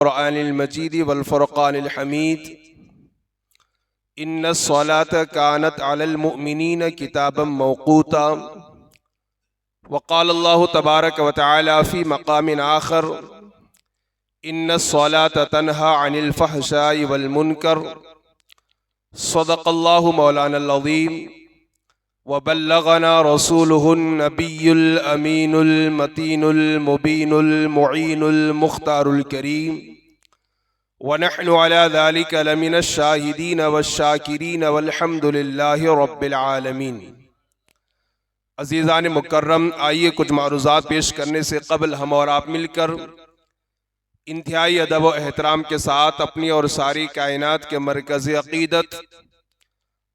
क़ुरआनिल मजीद वल फ़ुरक़ानिल हमीद इन्नस सलात कानत अलल मुअमिनीन किताबम मौक़ूता वक़ाल अल्लाहु तबारक व तआला फ़ी मक़ामिन आख़र इन्नस सलात तन्हा अनिल फ़हशाइ वल मुनकर सदक़ल्लाहु मौलानल अज़ीम व बल्लगना रसूलुहुन नबियुल अमीनुल मतीनुल मुबीनुल मुईनुल मुख्तारुल करीम व नहनु अला ज़ालिका लमिनश शाहिदीन वश्शाकिरीन वल्हम्दुलिल्लाहि रब्बिल आलमीन। अज़ीज़ान मुकर्रम, आइए कुछ मारूज़ात पेश करने से कबल हम और आप मिलकर इंतहाई अदब व एहतराम के साथ अपनी और सारी कायनात के मरकज़ अक़ीदत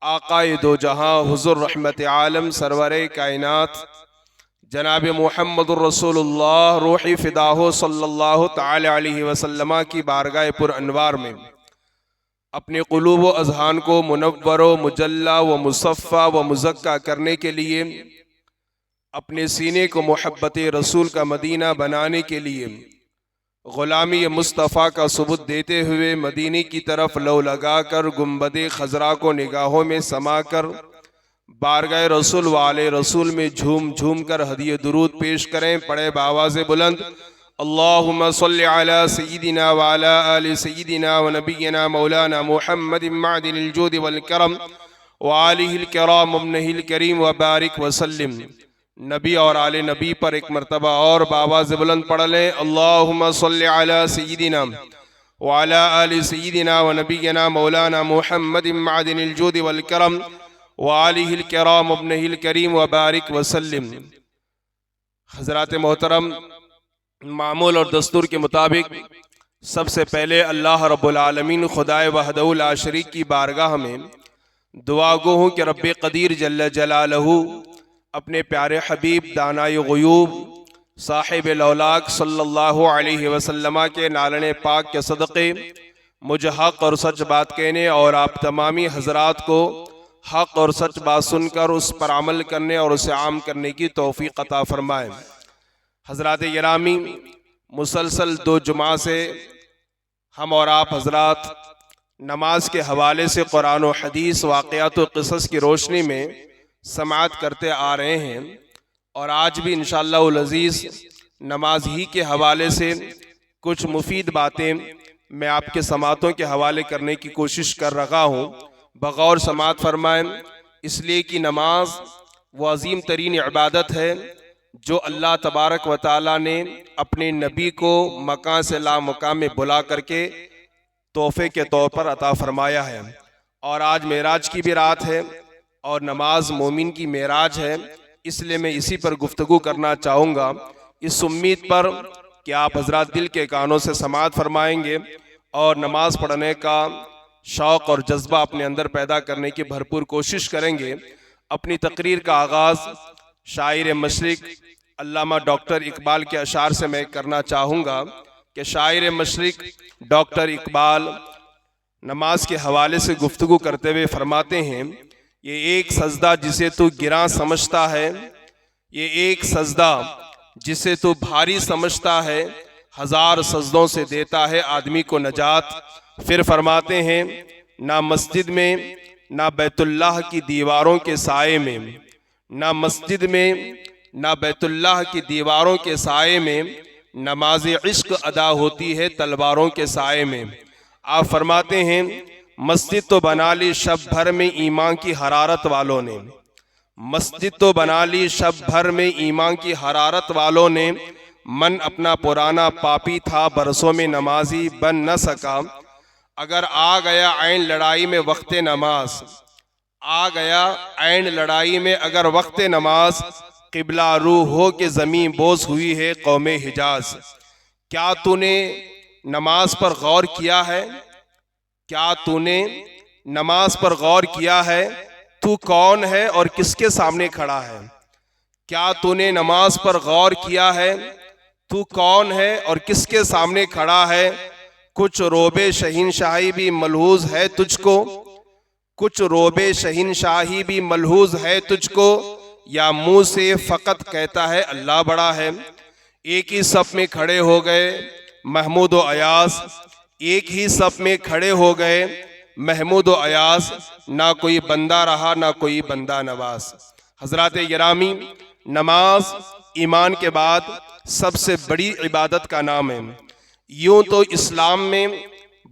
आक़ाए दो जहां हुज़ूर रहमत आलम सरवरे कायनात जनाब मुहम्मदुर रसूलुल्लाह रूही फ़िदाहो सल्लल्लाहु तआला अलैहि वसल्लम की बारगाह पुर अनवार में अपने क़ुलूब व अज़हान को मुनव्वर व मुजल्ला व मुसफ़्फ़ा व मुज़क्का करने के लिए, अपने सीने को मोहब्बत रसूल का मदीना बनाने के लिए, ग़ुलामी मुस्तफ़ा का सबूत देते हुए मदीने की तरफ लो लगा कर गुंबद खजरा को निगाहों में समा कर बारगाह रसूल वाले रसूल में झूम झूम कर हदिये दुरूद पेश करें। पढ़े बावाज़े बुलंद, अल्लाहुम्मा सल्लि अला सय्यिदिना व अला आलि सय्यिदिना व नबिय्यिना मौलाना मुहम्मदिन मअदिनिल जूदि वल करम व आलिहिल किराम वब्निहिल करीम व बारिक व सल्लिम। नबी और आले नबी पर एक मरतबा और बावाज़े बुलंद पढ़ लें, अल्लाहुम्मा सल्लि अला सय्यिदिना व अला आलि सय्यिदिना व नबिय्यिना मौलाना मुहम्मदिन मअदिनिल जूदि वल करम व आलिहिल किराम वब्निहिल करीम व बारिक व सल्लिम। हज़रात मोहतरम, मामूल और दस्तूर के मुताबिक सबसे पहले अल्लाह रब्बुल आलमीन खुदाए वहदहु ला शरीक की बारगाह में दुआ गो हूँ कि रब्बे क़दीर जल्ल जलालहू अपने प्यारे हबीब दानाए ग़ुयूब साहिब लौलाक सल्लल्लाहु अलैहि वसल्लम के नालने पाक के सदक़े मुझे हक़ और सच बात कहने और आप तमामी हज़रात को हक़ और सच बात सुनकर उस पर अमल करने और उसे आम करने की तौफ़ीक़ अता फ़रमाए। हज़रात गिरामी, मुसलसल 2 जुमा से हम और आप हज़रात नमाज के हवाले से कुरान व हदीस वाक़यात व क़िसस की रोशनी में समाअत करते आ रहे हैं और आज भी इंशाअल्लाहुल अज़ीज़ नमाज ही के हवाले से कुछ मुफीद बातें मैं आपके समातों के हवाले करने की कोशिश कर रहा हूँ। बग़ौर समाअत फरमाएं, इसलिए कि नमाज वो अज़ीम तरीन इबादत है जो अल्लाह तबारक व तआला ने अपने नबी को मकान से ला मकाम में बुला करके तोहफ़े के तौर पर अता फरमाया है। और आज मेराज की भी रात है और नमाज मोमिन की मेराज है, इसलिए मैं इसी पर गुफ्तगू करना चाहूँगा, इस उम्मीद पर कि आप हज़रात दिल के कानों से समाअत फरमाएंगे और नमाज पढ़ने का शौक़ और जज्बा अपने अंदर पैदा करने की भरपूर कोशिश करेंगे। अपनी तकरीर का आगाज़ शायर मशरिक़ अल्लामा डॉक्टर इकबाल के अशार से मैं करना चाहूँगा कि शायर मशरिक़ डॉक्टर इकबाल नमाज के हवाले से गुफ्तगू करते हुए फरमाते हैं, ये एक सजदा जिसे तू गिरा समझता है, ये एक सजदा जिसे तू भारी समझता है, 1000 सजदों से देता है आदमी को नजात। फिर फरमाते हैं, ना मस्जिद में ना बैतुल्लाह की दीवारों के साए में, ना मस्जिद में ना बैतुल्लाह की दीवारों के साए में नमाज इश्क अदा होती है तलवारों के साए में। आप फरमाते हैं, मस्जिद तो बना ली शब भर में ईमान की हरारत वालों ने, मस्जिद तो बना ली शब भर में ईमान की हरारत वालों ने, मन अपना पुराना पापी था बरसों में नमाजी बन न सका। अगर आ गया ऐन लड़ाई में वक्त नमाज, आ गया ऐन लड़ाई में अगर वक्त नमाज, किबला रूह हो के ज़मीं बोझ हुई है कौमे हिजाज। क्या तूने नमाज पर गौर किया है, क्या तूने नमाज पर गौर किया है, तू कौन है और किसके सामने खड़ा है। क्या तूने नमाज पर गौर किया है, तू कौन है और किसके सामने खड़ा है। कुछ रोबे शहीनशाही भी मलहूज है तुझको, कुछ रोबे शहीनशाही भी मलहूज है तुझको, या मुंह से फ़कत कहता है अल्लाह बड़ा है। एक ही सफ में खड़े हो गए महमूद व अयास एक ही सफ में खड़े हो गए। महमूद व अयास ना कोई बंदा रहा ना कोई बंदा नवाज। हजरात गिरामी, नमाज ईमान के बाद सबसे बड़ी इबादत का नाम है। यूं तो इस्लाम में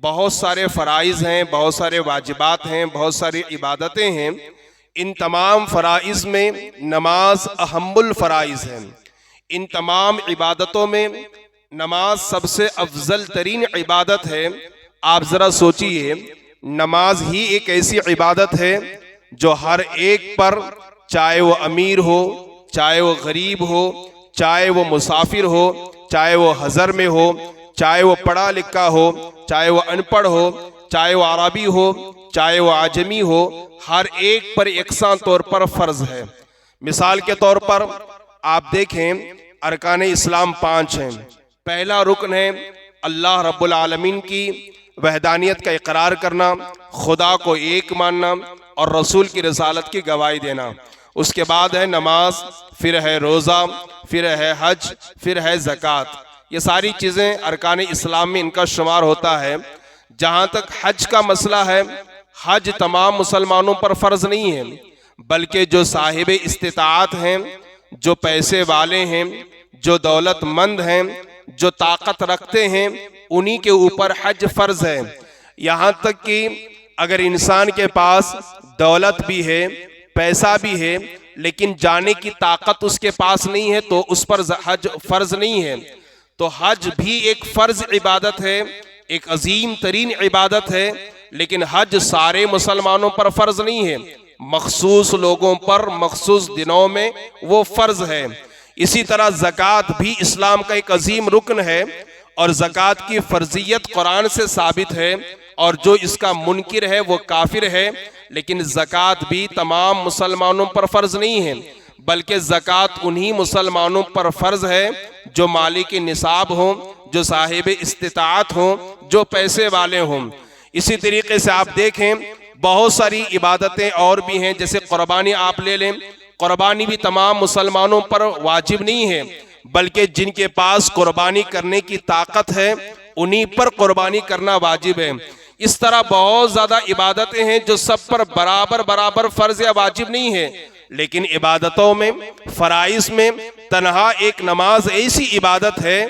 बहुत सारे फ़राइज़ हैं, बहुत सारे वाजिबात हैं, बहुत सारी इबादतें हैं। इन तमाम फ़राइज़ में नमाज अहम्मुल फ़राइज़ है। इन तमाम इबादतों में नमाज सबसे अफजल तरीन इबादत है। आप ज़रा सोचिए, नमाज ही एक ऐसी इबादत है जो हर एक पर, चाहे वो अमीर हो, चाहे वो गरीब हो, चाहे वो मुसाफिर हो, चाहे वो हज़र में हो, चाहे वो पढ़ा लिखा हो, चाहे वो अनपढ़ हो, चाहे वो अरबी हो, चाहे वो आजमी हो, हर एक पर यकसां तौर पर फ़र्ज है। मिसाल के तौर पर आप देखें, अरकान इस्लाम 5 हैं। पहला रुकन है अल्लाह रब्बुल आलमीन की वहदानियत का इकरार करना, खुदा को एक मानना और रसूल की रिसालत की गवाही देना। उसके बाद है नमाज, फिर है रोज़ा, फिर है हज, फिर है ज़कात। ये सारी चीज़ें अरकान इस्लाम में इनका शुमार होता है। जहाँ तक हज का मसला है, हज तमाम मुसलमानों पर फ़र्ज नहीं है, बल्कि जो साहिब इस्तिताअत हैं, जो पैसे वाले हैं, जो दौलतमंद हैं, जो ताकत रखते हैं, उन्हीं के ऊपर हज फ़र्ज है। यहाँ तक कि अगर इंसान के पास दौलत भी है, पैसा भी है, लेकिन जाने की ताकत उसके पास नहीं है, तो उस पर हज फ़र्ज नहीं है। तो हज भी एक फ़र्ज इबादत है, एक अजीम तरीन इबादत है, लेकिन हज सारे मुसलमानों पर फ़र्ज नहीं है। मखसूस लोगों पर मखसूस दिनों में वो फ़र्ज है। इसी तरह ज़कात भी इस्लाम का एक अजीम रुकन है और ज़कात की फ़र्जियत कुरान से साबित है, और जो इसका मुनकिर है वो काफिर है। लेकिन ज़कात भी तमाम मुसलमानों पर फ़र्ज नहीं है, बल्कि ज़कात उन्हीं मुसलमानों पर फ़र्ज है जो मालिक निसाब हों, जो साहिब इस्तिताअत हों, जो पैसे वाले हों। इसी तरीके से आप देखें, बहुत सारी इबादतें और भी हैं, जैसे कुर्बानी आप ले लें। कुर्बानी भी तमाम मुसलमानों पर वाजिब नहीं है, बल्कि जिनके पास कुर्बानी करने की ताकत है उन्हीं पर कुर्बानी करना वाजिब है। इस तरह बहुत ज़्यादा इबादतें हैं जो सब पर बराबर बराबर फ़र्ज या वाजिब नहीं है। लेकिन इबादतों में, फ़राइज़ में तन्हा एक नमाज ऐसी इबादत है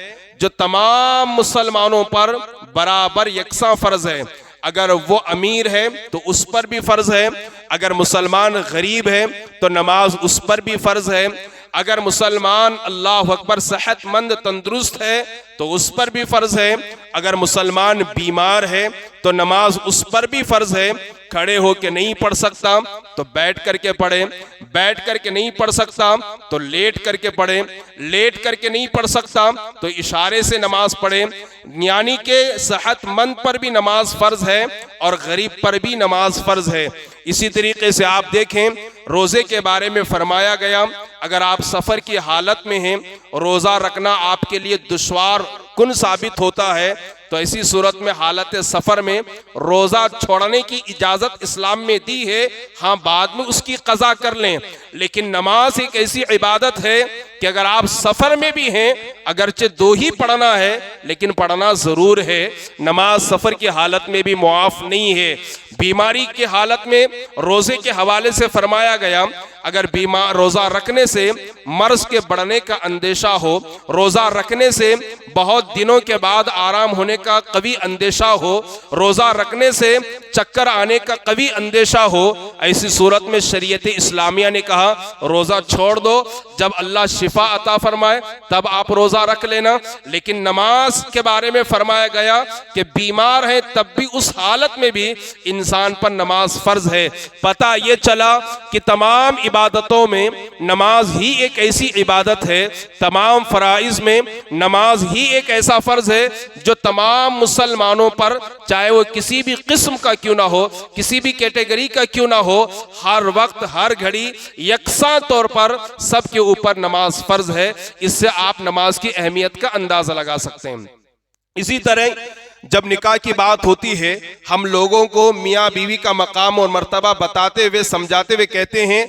जो तमाम मुसलमानों पर बराबर यकसां फ़र्ज है। अगर वो अमीर है तो उस पर भी फ़र्ज है, अगर मुसलमान गरीब है तो नमाज उस पर भी फ़र्ज है, अगर मुसलमान अल्लाह अकबर सेहतमंद तंदुरुस्त है तो उस पर भी फ़र्ज है, अगर मुसलमान बीमार है तो नमाज उस पर भी फ़र्ज है। खड़े होके नहीं पढ़ सकता तो बैठ करके पढ़े, बैठ करके नहीं पढ़ सकता तो लेट करके पढ़े, लेट करके नहीं पढ़ सकता तो इशारे से नमाज पढ़े। यानी कि सेहतमंद पर भी नमाज फ़र्ज है और गरीब पर भी नमाज फ़र्ज है। इसी तरीके से आप देखें, रोज़े के बारे में फरमाया गया, अगर आप सफ़र की हालत में हैं, रोज़ा रखना आपके लिए दुश्वार कुन साबित होता है, तो ऐसी सूरत में हालत सफ़र में रोज़ा छोड़ने की इजाज़त इस्लाम में दी है। हाँ, बाद में उसकी क़ज़ा कर लें, लेकिन नमाज एक ऐसी इबादत है कि अगर आप सफ़र में भी हैं, अगरचे 2 ही पढ़ना है लेकिन पढ़ना ज़रूर है। नमाज सफ़र की हालत में भी मुआफ़ नहीं है। बीमारी की हालत में रोज़े के हवाले से फरमाया गया, अगर बीमार रोज़ा रखने से मर्ज़ के बढ़ने का अंदेशा हो, रोज़ा रखने से बहुत दिनों के बाद आराम होने का कभी अंदेशा हो, रोज़ा रखने से चक्कर आने का कभी अंदेशा हो, ऐसी सूरत में शरीयत इस्लामिया ने कहा रोज़ा छोड़ दो, जब अल्लाह शिफा अता फरमाए तब आप रोज़ा रख लेना। लेकिन नमाज के बारे में फरमाया गया कि बीमार है तब भी उस हालत में भी इंसान पर नमाज फ़र्ज है। पता ये चला कि तमाम इबादतों में नमाज ही एक ऐसी इबादत है, तमाम फ़राइज़ में नमाज ही एक ऐसा फ़र्ज है जो तमाम मुसलमानों पर, चाहे वो किसी भी किस्म का क्यों ना हो, किसी भी कैटेगरी का क्यों ना हो, हर वक्त हर घड़ी यकसां तौर पर सबके ऊपर नमाज फ़र्ज है। इससे आप नमाज की अहमियत का अंदाज़ा लगा सकते हैं। इसी तरह जब निकाह की बात होती है, हम लोगों को मियाँ बीवी का मकाम और मर्तबा बताते हुए, समझाते हुए कहते हैं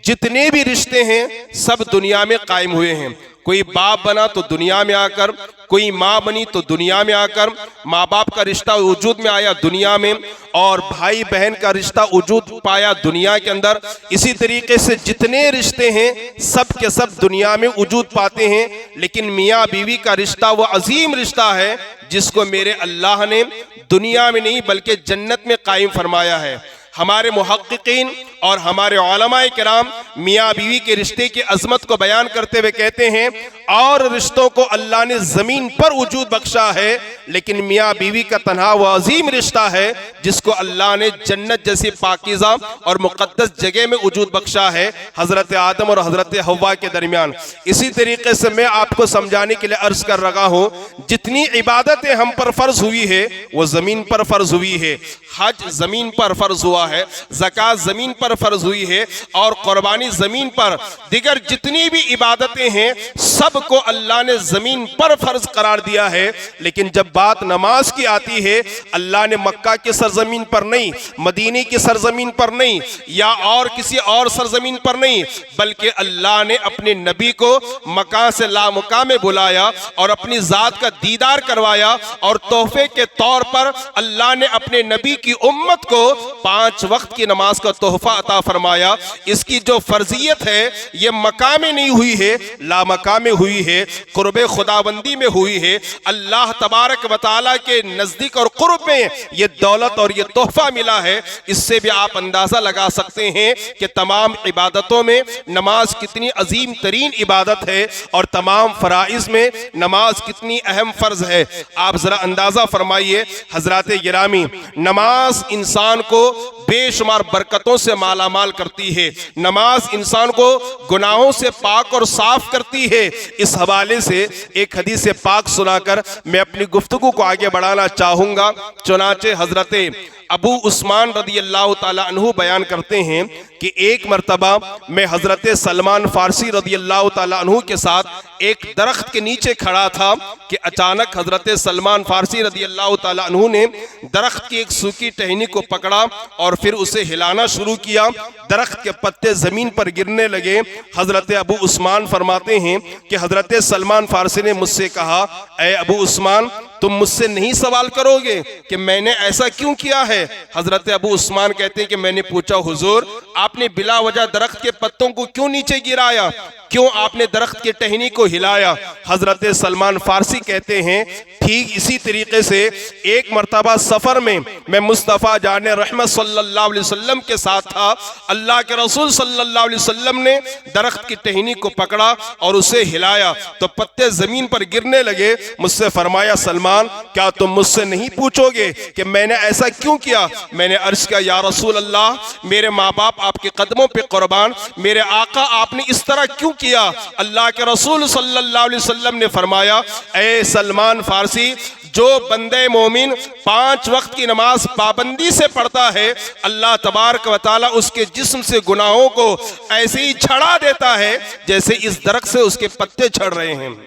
जितने भी रिश्ते हैं सब दुनिया में कायम हुए हैं, कोई बाप बना तो दुनिया में आकर, कोई माँ बनी तो दुनिया में आकर, माँ बाप का रिश्ता वजूद में आया दुनिया में, और भाई बहन का रिश्ता वजूद पाया दुनिया के अंदर। इसी तरीके से जितने रिश्ते हैं सब के सब दुनिया में वजूद पाते हैं, लेकिन मियाँ बीवी का रिश्ता वो अजीम रिश्ता है जिसको मेरे अल्लाह ने दुनिया में नहीं बल्कि जन्नत में कायम फरमाया है। हमारे मुहक्किकीन और हमारे उलमाए किराम मियाँ बीवी के रिश्ते की अजमत को बयान करते हुए कहते हैं, और रिश्तों को अल्लाह ने ज़मीन पर वजूद बख्शा है, लेकिन मियाँ बीवी का तन्हा वो अजीम रिश्ता है जिसको अल्लाह ने जन्नत जैसी पाकीज़ा और मुक़द्दस जगह में वजूद बख्शा है, हज़रत आदम और हज़रत हव्वा के दरमियान। इसी तरीके से मैं आपको समझाने के लिए अर्ज़ कर रहा हूँ, जितनी इबादतें हम पर फ़र्ज़ हुई है वो ज़मीन पर फ़र्ज़ हुई है। हज ज़मीन पर फ़र्ज़ हुआ है, ज़कात ज़मीन पर फ़र्ज़ हुई है, और क़ुरबानी ज़मीन पर, दिगर जितनी भी इबादतें हैं सबको अल्लाह ने ज़मीन पर फ़र्ज़ करार दिया है। लेकिन जब बात नमाज की आती है, अल्लाह ने मक्का की सरज़मीन पर नहीं, मदीने की सरज़मीन पर नहीं, या और किसी और सरज़मीन पर नहीं, बल्कि अल्लाह ने अपने नबी को मकान से लामुकाम में बुलाया और अपनी ज़ात का दीदार करवाया, और तोहफे के तौर पर अल्लाह ने अपने नबी की उम्मत को 5 वक्त की नमाज का तोहफा अता फरमाया। इसकी जो फर्जियत है ये मका में नहीं हुई है, लामका में हुई है, कुर्बे खुदाबंदी में हुई है। अल्लाह तबारक व तआला के नज़दीक और कुर्ब में ये दौलत और ये तोहफा मिला है। इससे भी आप अंदाज़ा लगा सकते हैं कि तमाम इबादतों में नमाज कितनी अजीम तरीन इबादत है, और तमाम फ़राइज़ में नमाज कितनी अहम फ़र्ज़ है। आप ज़रा अंदाज़ा फरमाइए हज़रात गिरामी, नमाज इंसान को बेशुमार बरकतों से मालामाल करती है, नमाज इंसान को गुनाहों से पाक और साफ करती है। इस हवाले से एक हदीस पाक सुनाकर मैं अपनी गुफ्तगू को आगे बढ़ाना चाहूँगा। चुनाचे हज़रत अबू उस्मान रदी अल्लाह ताला अन्हु बयान करते हैं कि एक मरतबा मैं हज़रत सलमान फ़ारसी रदी अल्लाह ताला अन्हु के साथ एक दरख्त के नीचे खड़ा था कि अचानक हज़रत सलमान फ़ारसी रदी अल्लाह ताला अन्हु ने दरख्त की एक सूखी टहनी को पकड़ा और फिर उसे हिलाना शुरू किया। दरख्त के पत्ते ज़मीन पर गिरने लगे। हज़रत अबू उस्मान फरमाते हैं कि हज़रत सलमान फ़ारसी ने मुझसे कहा, ए अबू उस्मान, तुम मुझसे नहीं सवाल करोगे कि मैंने ऐसा क्यों किया है? हज़रत अबू उस्मान कहते हैं कि मैंने पूछा, हुजूर आपने बिला वजह दरख्त के पत्तों को क्यों नीचे गिराया, क्यों आपने दरख्त की टहनी को हिलाया? हज़रत सलमान फ़ारसी कहते हैं ठीक इसी तरीके से एक मरतबा सफ़र में मैं मुस्तफ़ा जाने रहमत सल्लल्लाहु अलैहि वसल्लम के साथ था। अल्लाह के रसूल सल्लल्लाहु अलैहि वसल्लम ने दरख्त की टहनी को पकड़ा और उसे हिलाया तो पत्ते ज़मीन पर गिरने लगे। मुझसे फरमाया, सलमान क्या तुम मुझसे नहीं पूछोगे कि मैंने ऐसा क्यों किया? मैंने अर्ज़ किया, या रसूल अल्लाह, मेरे माँ बाप आपके कदमों पे कुर्बान, मेरे आका आपने इस तरह क्यों किया? अल्लाह के रसूल सल्लल्लाहु अलैहि वसल्लम ने फरमाया, ए सलमान फ़ारसी, जो बंदे मोमिन 5 वक्त की नमाज पाबंदी से पढ़ता है, अल्लाह तबारक व तआला उसके जिस्म से गुनाहों को ऐसे ही छड़ा देता है जैसे इस दरख्त से उसके पत्ते झड़ रहे हैं।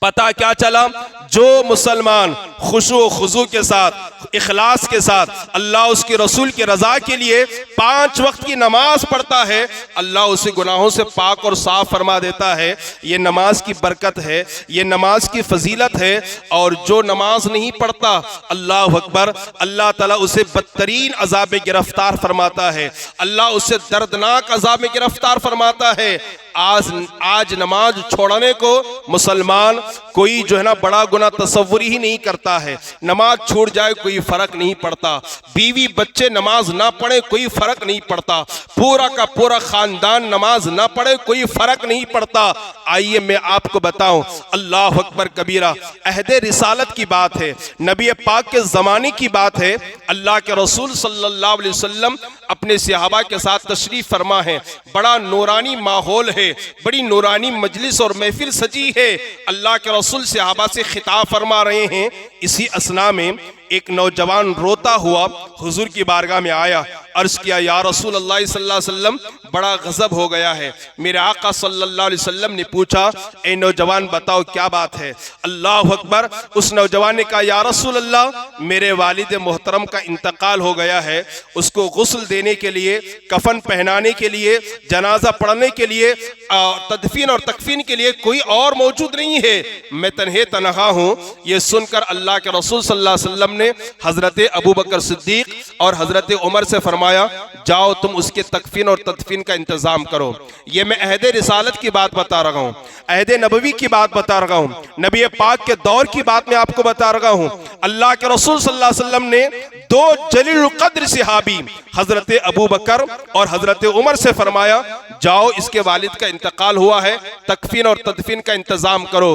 पता क्या चला? जो मुसलमान खुशू खुजू के साथ, इखलास के साथ अल्लाह उसके रसूल की रज़ा के लिए 5 वक्त की नमाज पढ़ता है, अल्लाह उसे गुनाहों से पाक और साफ फरमा देता है। ये नमाज की बरकत है, ये नमाज की फजीलत है। और जो नमाज नहीं पढ़ता, अल्लाह अकबर, अल्लाह ताला उसे बदतरीन अज़ाब में गिरफ्तार फरमाता है, अल्लाह उसे दर्दनाक अज़ाब में गिरफ्तार फरमाता है। आज नमाज छोड़ने को मुसलमान कोई जो है ना बड़ा गुनाह तसव्वुर ही नहीं करता है। नमाज छूट जाए कोई फर्क नहीं पड़ता, बीवी बच्चे नमाज ना पढ़े कोई फर्क नहीं पड़ता, पूरा का पूरा खानदान नमाज ना पढ़े कोई फर्क नहीं पड़ता। आइए मैं आपको बताऊं, अल्लाह अकबर कबीरा, अहदे रिसालत की बात है, नबी पाक के ज़माने की बात है। अल्लाह के रसूल सल्लल्लाहु अलैहि वसल्लम अपने सहाबा के साथ तशरीफ फरमा है। बड़ा नूरानी माहौल है, बड़ी नूरानी मजलिस और महफिल सजी है। अल्लाह के रसूल सहाबा से खिताब फरमा रहे हैं। इसी असना में एक नौजवान रोता हुआ हुजूर की बारगाह में आया, अर्ज़ किया, या रसूल अल्लाह सल्लल्लाहु अलैहि वसल्लम, बड़ा गजब हो गया है। मेरे आका सल्लल्लाहु अलैहि वसल्लम ने पूछा, ए नौजवान बताओ क्या बात है। अल्लाह अकबर। उस नौजवान ने कहा, या रसूल अल्लाह, मेरे वालिद मोहतरम का इंतकाल हो गया है, उसको गुस्ल देने के लिए, कफन पहनाने के लिए, जनाजा पढ़ने के लिए, तदफीन और तकफीन के लिए कोई और मौजूद नहीं है, मैं तन्हे तनहा हूँ। ये सुनकर अल्लाह के रसूल सल्लल्लाहु अलैहि वसल्लम ने हजरत अबू बकर सिद्दीक और हजरत उमर से फरमाया, जाओ तुम उसके तकफीन और तदफीन का इंतजाम करो। ये मैं अहद रिसालत की बात बता रहा हूँ, अहद नबवी की बात बता रहा हूँ, नबी पाक के दौर की बात मैं आपको बता रहा हूँ। अल्लाह के रसूल सल्लल्लाहु अलैहि वसल्लम ने दो जलील कद्र सहाबी हजरत अबू बकर और हजरत उमर से फरमाया, जाओ इसके वालिद का इंतकाल हुआ है, तकफीन और तदफीन का इंतजाम करो।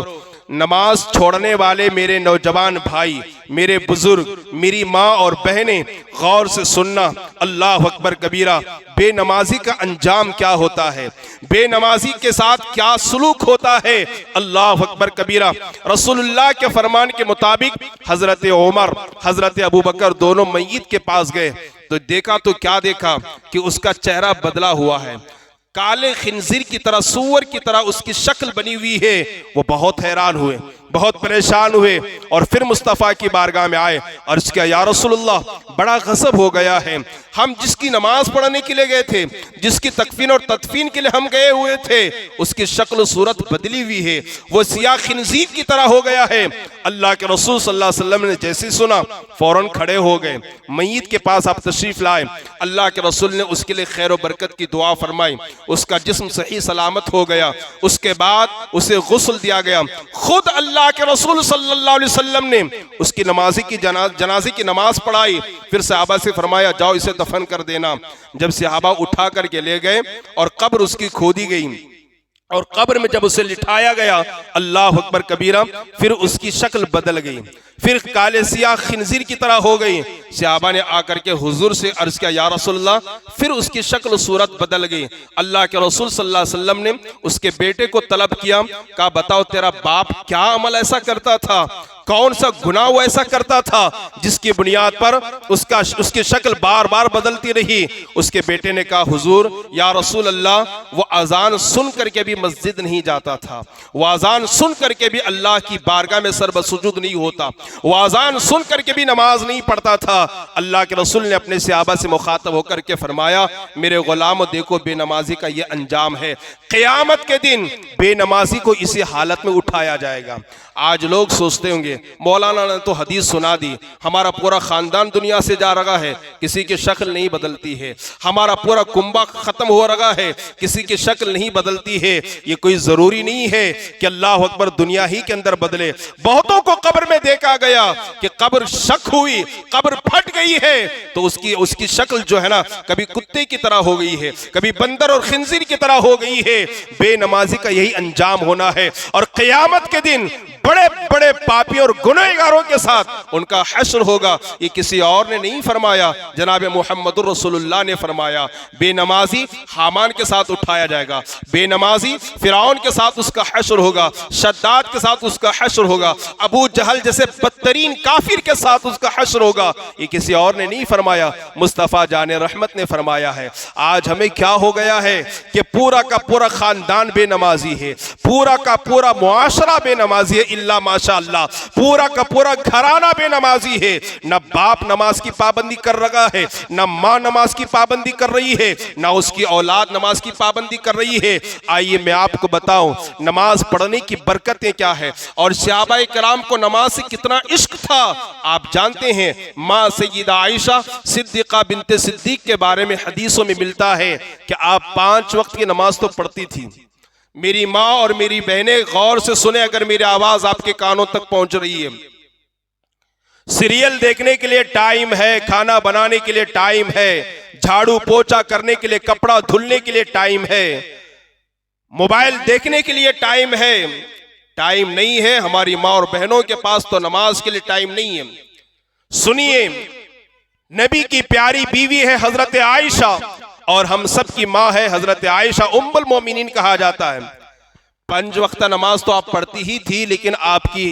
नमाज छोड़ने वाले मेरे नौजवान भाई, मेरे बुजुर्ग, मेरी माँ और बहनें, गौर से सुनना। अल्लाह अकबर कबीरा। बेनमाजी का अंजाम क्या होता है, बेनमाजी के साथ क्या सुलूक होता है। अल्लाह अकबर कबीरा। रसूलुल्लाह के फरमान के मुताबिक हजरत उमर, हजरत अबू बकर दोनों मय्यत के पास गए तो देखा, तो क्या देखा कि उसका चेहरा बदला हुआ है, काले खिंजीर की तरह, सूअर की तरह उसकी शक्ल बनी हुई है। वो बहुत हैरान हुए, बहुत परेशान हुए और फिर मुस्तफ़ा की बारगाह में आए। अर्ज़ किया, या रसूलुल्लाह, बड़ा गज़ब हो गया है, हम जिसकी नमाज पढ़ने के लिए गए थे, जिसकी तकफीन और तदफीन के लिए हम गए हुए थे, उसकी शक्ल सूरत बदली हुई है, वो सियाह खिंजीर की तरह हो गया है। अल्लाह के रसूल सल्लल्लाहु अलैहि वसल्लम ने जैसे सुना फौरन खड़े हो गए, मय्यत के पास आप तशरीफ लाए। अल्लाह के रसूल ने उसके लिए खैर बरकत की दुआ फरमाई, उसका जिस्म सही सलामत हो गया। उसके बाद उसे गुस्ल दिया गया। खुद अल्लाह के रसूल सल्लल्लाहु अलैहि वसल्लम ने उसकी जनाजे की नमाज पढ़ाई। फिर सहाबा से फरमाया, जाओ इसे दफन कर देना। जब सहाबा उठा करके ले गए और कब्र उसकी खोदी गई और कब्र में जब उसे लिटाया गया, अल्लाह अकबर कबीरा, फिर उसकी शक्ल बदल गई, फिर काले सियाह खिंजीर की तरह हो गई। सहाबा ने आकर के हुजूर से अर्ज किया, या रसूलल्लाह, फिर उसकी शक्ल सूरत बदल गई। अल्लाह के रसूल सल्लल्लाहु अलैहि वसल्लम ने उसके बेटे को तलब किया, कहा, बताओ तेरा बाप क्या अमल ऐसा करता था, कौन सा गुनाह वो ऐसा करता था जिसकी बुनियाद पर उसकी शक्ल बार बार बदलती रही। उसके बेटे ने कहा, हुजूर, या रसूल अल्लाह, वो अजान सुन करके भी मस्जिद नहीं जाता था, वो अजान सुन करके भी अल्लाह की बारगाह में सर बसुजूद नहीं होता, वो अजान सुन करके भी नमाज नहीं पढ़ता था। अल्लाह के रसूल ने अपने सहाबा से मुखातब होकर के फरमाया, मेरे गुलाम, देखो बेनमाजी का ये अंजाम है, क़यामत के दिन बेनमाजी को इसी हालत में उठाया जाएगा। आज लोग सोचते होंगे, मौलाना ने तो हदीस सुना दी, हमारा पूरा खानदान दुनिया से जा रहा है, किसी की शक्ल नहीं बदलती है, हमारा पूरा कुंबा खत्म हो रहा है, किसी की शक्ल नहीं बदलती है। ये कोई जरूरी नहीं है कि अल्लाह अकबर दुनिया ही के अंदर बदले। बहुतों को कब्र में देखा गया कि कब्र शक हुई, कब्र फट गई है, तो उसकी शक्ल जो है ना, कभी कुत्ते की तरह हो गई है, कभी बंदर और खिंजीर की तरह हो गई है। बेनमाजी का यही अंजाम होना है और क़यामत के दिन बड़े बड़े पापी और गुनहगारों के साथ उनका हश्र होगा। ये किसी और ने नहीं फरमाया, जनाब मुहम्मदुर रसूलुल्लाह ने फरमाया। बेनमाजी हामान के साथ उठाया जाएगा, बेनमाजी फिरौन के साथ उसका हश्र होगा, शद्दाद के साथ उसका हश्र होगा, अबू जहल जैसे बदतरीन काफिर के साथ उसका हश्र होगा। ये किसी और ने नहीं फरमाया, मुस्तफ़ा जाने रहमत ने फरमाया है। आज हमें क्या हो गया है कि पूरा का पूरा खानदान बेनमाजी है, पूरा का पूरा मुआशरा बेनमाजी है, इल्ला माशा अल्लाह, पूरा का पूरा घराना बेनमाजी है। न बाप नमाज की पाबंदी कर रहा है, न माँ नमाज की पाबंदी कर रही है, न उसकी औलाद नमाज की पाबंदी कर रही है। आइए मैं आपको बताऊं नमाज पढ़ने की बरकतें क्या है और सहाबाए किराम को नमाज से कितना इश्क था। आप जानते हैं, माँ सय्यदा आयशा सिद्दीक़ा बिन्ते सिद्दीक़ के बारे में हदीसों में मिलता है कि आप 5 वक्त की नमाज तो पढ़ती थी। मेरी माँ और मेरी बहनें गौर से सुने, अगर मेरी आवाज आपके कानों तक पहुंच रही है। सीरियल देखने के लिए टाइम है, खाना बनाने के लिए टाइम है, झाड़ू पोछा करने के लिए, कपड़ा धुलने के लिए टाइम है, मोबाइल देखने के लिए टाइम है। टाइम नहीं है हमारी माँ और बहनों के पास, तो नमाज के लिए टाइम नहीं है। सुनिए, नबी की प्यारी बीवी है हजरत आयशा और हम सब की माँ है हजरत आयशा, उम्मुल मोमिनीन कहा जाता है। 5 वक्त नमाज तो आप पढ़ती ही थी, लेकिन आपकी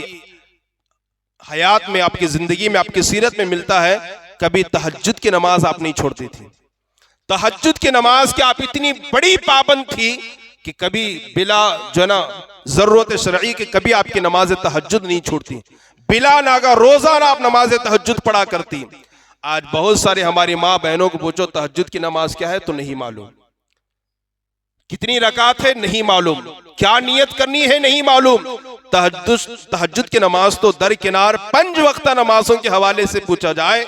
हयात में, आपकी जिंदगी में, आपकी सीरत में मिलता है कभी तहज्जुद की नमाज आप नहीं छोड़ती थी। तहज्जुद की नमाज की आप इतनी बड़ी पाबंद थी कि कभी बिला जो ना जरूरत शरई के कभी आपकी नमाज तहज्जुद नहीं छूटती, बिला नागा रोजाना आप नमाज तहज्जुद पढ़ा करती। आज बहुत सारे हमारी माँ बहनों को पूछो तहज्जुद की नमाज क्या है तो नहीं मालूम, कितनी रकात है नहीं मालूम, क्या नियत करनी है नहीं मालूम। तहज्जुद की नमाज तो दरकिनार 5 वक्त नमाजों के हवाले से पूछा जाए,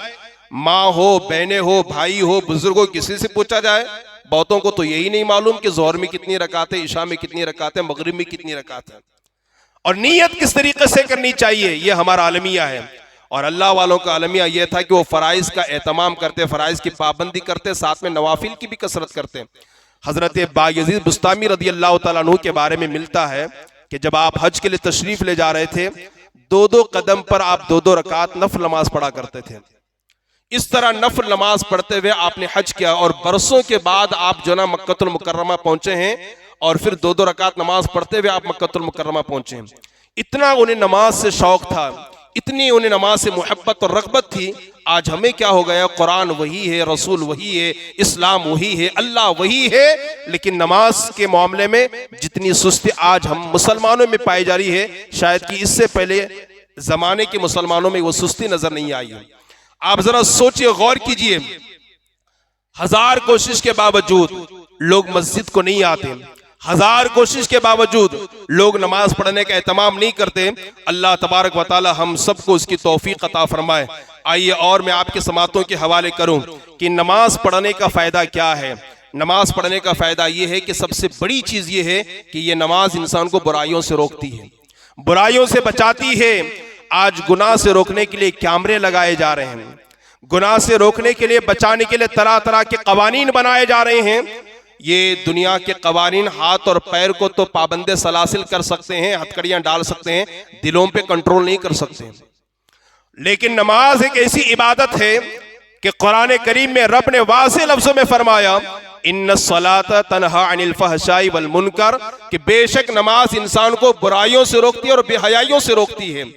माँ हो, बहनें हो, भाई हो, बुजुर्ग हो, किसी से पूछा जाए, बहुतों को तो यही नहीं मालूम कि जोहर में कितनी रकात है, इशा में कितनी रकात है, मगरिब में कितनी रकात है, और नीयत किस तरीके से करनी चाहिए। ये हमारा आलमिया है। और अल्लाह वालों का आलमिया यह था कि वो फराइज का एहतमाम करते, फराइज की पाबंदी करते, साथ में नवाफिल की भी कसरत करते। हजरत बायजीद बुस्तामी रदी अल्लाह तआला अन्हु के बारे में मिलता है कि जब आप हज के लिए तशरीफ ले जा रहे थे, 2-2 कदम पर आप 2-2 रकात नफल नमाज पढ़ा करते थे। इस तरह नफल नमाज पढ़ते हुए आपने हज किया और बरसों के बाद आप जो ना मक्कतुल मुकर्रमा पहुंचे हैं और फिर 2-2 रकात नमाज पढ़ते हुए आप मक्कतुल मुकर्रमा पहुंचे हैं। इतना उन्हें नमाज से शौक था, इतनी उन्हें नमाज से मोहब्बत और रग़बत थी। आज हमें क्या हो गया, कुरान वही है, रसूल वही है, इस्लाम वही है, अल्लाह वही है, लेकिन नमाज के मामले में जितनी सुस्ती आज हम मुसलमानों में पाई जा रही है, शायद कि इससे पहले जमाने के मुसलमानों में वो सुस्ती नजर नहीं आई है। आप जरा सोचिए, गौर कीजिए, 1000 कोशिश के बावजूद लोग मस्जिद को नहीं आते, 1000 कोशिश के बावजूद लोग नमाज पढ़ने का एहतमाम नहीं करते। अल्लाह तबारक व तआला हम सबको उसकी तौफीक अता फरमाए। आइए और मैं आपके समातों के हवाले करूं कि नमाज पढ़ने का फायदा क्या है। नमाज पढ़ने का फायदा यह है कि सबसे बड़ी चीज यह है कि यह नमाज इंसान को बुराइयों से रोकती है, बुराइयों से बचाती है। आज गुनाह से रोकने के लिए कैमरे लगाए जा रहे हैं, गुनाह से रोकने के लिए, बचाने के लिए तरह तरह के कवानीन बनाए जा रहे हैं। ये दुनिया के कवानीन हाथ और पैर को तो पाबंदे सलासिल कर सकते हैं, हथकड़ियां डाल सकते हैं, दिलों पे कंट्रोल नहीं कर सकते। लेकिन नमाज एक ऐसी इबादत है कि कुरान करीम में रब ने वाज़ेह लफ्ज़ों में फरमाया, इन्नस्सलात तन्हा अनिल फहशाई वल मुनकर, कि बेशक नमाज इंसान को बुराइयों से रोकती है और बेहयाइयों से रोकती है।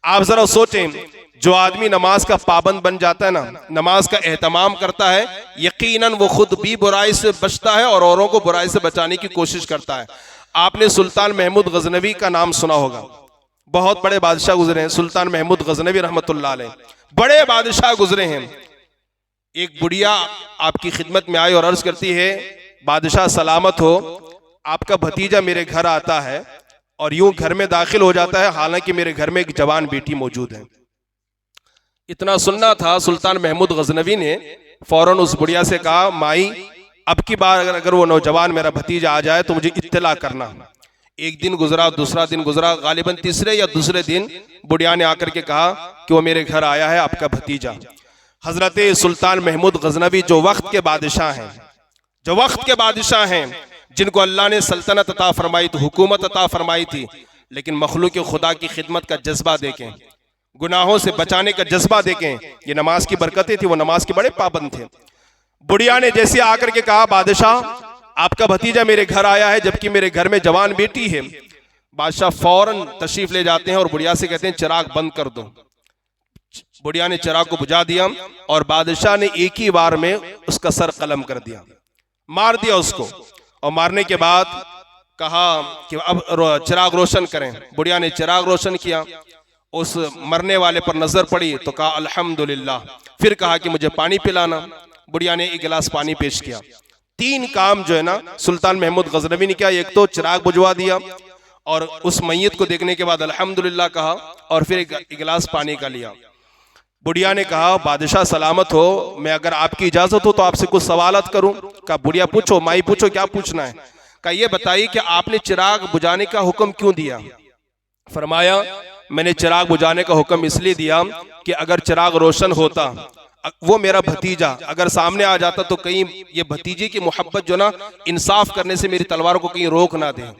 आप जरा सोचें, जो आदमी नमाज का पाबंद बन जाता है ना, नमाज का एहतमाम करता है, यकीनन वो खुद भी बुराई से बचता है और औरों को बुराई से बचाने की कोशिश करता है। आपने सुल्तान महमूद गजनवी का नाम सुना होगा, बहुत बड़े बादशाह गुजरे हैं। सुल्तान महमूद गजनवी रहमतुल्लाह अलैह बड़े बादशाह गुजरे हैं। एक बुढ़िया आपकी खिदमत में आई और अर्ज करती है, बादशाह सलामत हो, आपका भतीजा मेरे घर आता है और यूं घर में दाखिल हो जाता है, हालांकि मेरे घर में एक जवान बेटी मौजूद है। इतना सुनना था, सुल्तान महमूद गजनवी ने फौरन उस बुढ़िया से कहा, माई अब की बार अगर वो नौजवान मेरा भतीजा आ जाए तो मुझे इत्तला करना। एक दिन गुजरा, दूसरा दिन गुजरा, गालिबन तीसरे या दूसरे दिन बुढ़िया ने आकर के कहा कि वो मेरे घर आया है आपका भतीजा। हजरत सुल्तान महमूद गजनवी जो वक्त के बादशाह हैं, जो वक्त के बादशाह हैं, जिनको अल्लाह ने सल्तनत अता फरमाई थी, हुकूमत अता फरमाई थी, लेकिन मखलूक खुदा की खिदमत का जज्बा देखें, गुनाहों से बचाने का जज्बा देखें, ये नमाज की बरकतें थी, वो नमाज के बड़े पाबंद थे। बुढ़िया ने जैसे आकर के कहा, बादशाह आपका भतीजा मेरे घर आया है जबकि मेरे घर में जवान बेटी है। बादशाह फौरन तशरीफ ले जाते हैं और बुढ़िया से कहते हैं, चिराग बंद कर दो। बुढ़िया ने चिराग को बुझा दिया और बादशाह ने एक ही बार में उसका सर कलम कर दिया, मार दिया उसको। और मारने के बाद कहा कि अब चिराग रोशन करें। बुढ़िया ने चिराग रोशन किया, उस मरने वाले पर नजर पड़ी तो कहा अल्हम्दुलिल्लाह। फिर कहा कि मुझे पानी पिलाना। बुढ़िया ने एक गिलास पानी पेश किया। 3 काम जो है ना सुल्तान महमूद गजनवी ने किया, एक तो चिराग बुझवा दिया और उस मैयत को देखने के बाद अल्हम्दुलिल्लाह कहा और फिर एक गिलास पानी का लिया। बुढ़िया ने कहा, बादशाह सलामत हो, मैं अगर आपकी इजाजत हो तो आपसे कुछ सवालत करूं। कहा, बुढ़िया पूछो, माई पूछो, क्या पूछना है। कहा, ये बताइए कि आपने चिराग बुझाने का हुक्म क्यों दिया। फरमाया, मैंने चिराग बुझाने का हुक्म इसलिए दिया कि अगर चिराग रोशन होता, वो मेरा भतीजा अगर सामने आ जाता तो कहीं ये भतीजे की मोहब्बत जो ना इंसाफ करने से मेरी तलवार को कहीं रोक ना दे,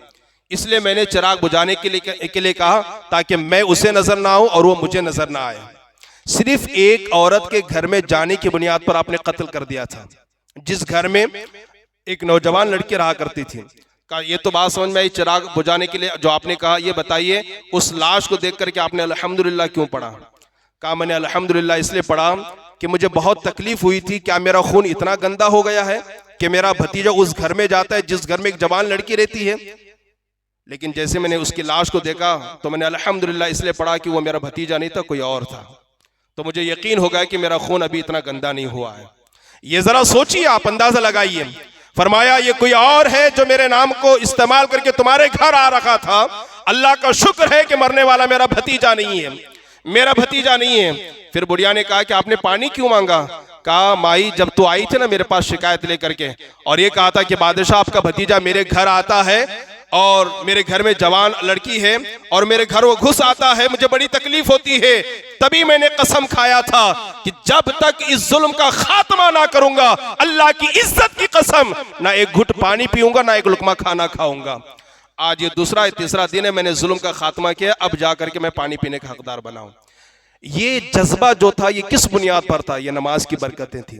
इसलिए मैंने चिराग बुझाने के लिए कहा ताकि मैं उसे नजर ना आऊं और वो मुझे नजर ना आए। सिर्फ एक औरत के घर में जाने की बुनियाद पर आपने कत्ल कर दिया था, जिस घर में एक नौजवान लड़की रहा करती थी। कहा, ये तो बात समझ में आई, चिराग बुझाने के लिए जो आपने कहा, ये बताइए उस लाश को देख करके आपने अल्हम्दुलिल्लाह क्यों पढ़ा। कहा, मैंने अल्हम्दुलिल्लाह इसलिए पढ़ा कि मुझे बहुत तकलीफ हुई थी, क्या मेरा खून इतना गंदा हो गया है कि मेरा भतीजा उस घर में जाता है जिस घर में एक जवान लड़की रहती है। लेकिन जैसे मैंने उसकी लाश को देखा तो मैंने अल्हम्दुलिल्लाह इसलिए पढ़ा कि वो मेरा भतीजा नहीं था, कोई और था। तो मुझे यकीन हो गया कि मेरा खून अभी इतना गंदा नहीं हुआ है। ये जरा सोचिए, आप अंदाजा लगाइए। फरमाया ये कोई और है जो मेरे नाम को इस्तेमाल करके तुम्हारे घर आ रखा था। अल्लाह का शुक्र है कि मरने वाला मेरा भतीजा नहीं है, मेरा भतीजा नहीं है। फिर बुढ़िया ने कहा कि आपने पानी क्यों मांगा? कहा माई जब तू आई थी ना मेरे पास शिकायत लेकर के, और ये कहा था कि बादशाह आपका भतीजा मेरे घर आता है और मेरे घर में जवान लड़की है और मेरे घर वो घुस आता है, मुझे बड़ी तकलीफ होती है। तभी मैंने कसम खाया था कि जब तक इस जुल्म का खात्मा ना करूंगा, अल्लाह की इज्जत की कसम, ना एक घुट पानी पीऊंगा ना एक लुकमा खाना खाऊंगा। आज ये दूसरा तीसरा दिन है मैंने जुल्म का खात्मा किया, अब जाकर के मैं पानी पीने का हकदार बनाऊं। ये जज्बा जो था ये किस बुनियाद पर था? ये नमाज की बरकतें थी,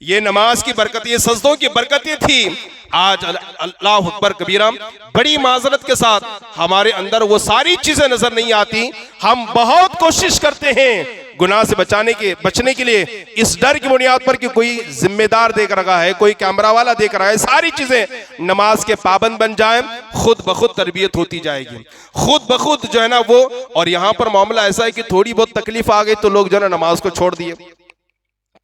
ये नमाज की बरकतें, ये सजदों की बरकतें थी। आज अल्लाह अकबर कबीरा, बड़ी माजरत के साथ हमारे अंदर वो सारी चीजें नजर नहीं आती। हम बहुत कोशिश करते हैं गुनाह से बचने के लिए, इस डर की बुनियाद पर कि कोई जिम्मेदार देख रहा है, कोई कैमरा वाला देख रहा है, सारी चीजें नमाज के पाबंद बन जाए, खुद ब खुद तरबियत होती जाएगी, खुद ब खुद जो है ना वो। और यहाँ पर मामला ऐसा है कि थोड़ी बहुत तकलीफ आ गई तो लोग जो है ना नमाज को छोड़ दिए,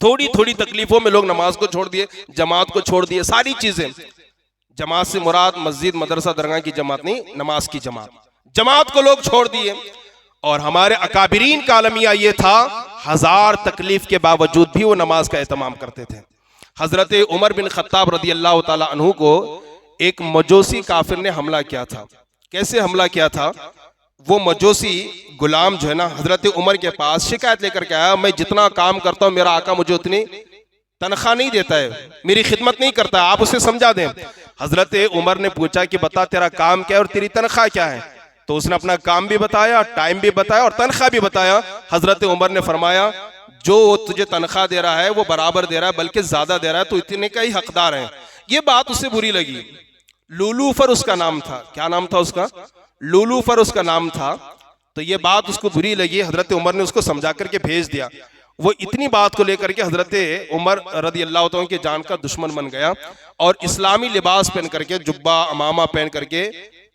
थोड़ी थोड़ी तकलीफों में लोग नमाज को छोड़ दिए, जमात को छोड़ दिए, सारी चीजें। जमात से मुराद मस्जिद मदरसा दरगाह की जमात नहीं, नमाज की जमात, जमात को लोग छोड़ दिए। और हमारे अकाबिरीन का अलमिया ये था, हजार तकलीफ के बावजूद भी वो नमाज का एहतमाम करते थे। हजरत उमर बिन खत्ताब रदी अल्लाह ताला अन्हु को एक मजूसी काफिर ने हमला किया था। कैसे हमला किया था? वो मजूसी गुलाम जो है ना हजरत उमर के पास शिकायत लेकर के आया, मैं जितना काम करता हूँ मेरा आका मुझे उतनी तनख्वाह नहीं देता है, मेरी खिदमत नहीं करता है, आप उसे समझा दें। हजरत उमर ने पूछा कि बता तेरा काम क्या है और तेरी तनख्वाह क्या है? तो उसने अपना काम भी बताया, टाइम भी बताया और तनख्वाह भी बताया। हजरत उमर ने फरमाया जो तुझे तनख्वाह दे रहा है वो बराबर दे रहा है, बल्कि ज्यादा दे रहा है, तो इतने का ही हकदार है। ये बात उसे बुरी लगी। लूलूफर उसका नाम था। क्या नाम था उसका? लूलूफर उसका नाम था। तो ये बात उसको बुरी लगी। हजरत उमर ने उसको समझा करके भेज दिया। वो इतनी बात को लेकर के हजरत उमर रदी अल्लाह तआला की जान का दुश्मन बन गया और इस्लामी लिबास पहन करके, जुब्बा अमामा पहन करके,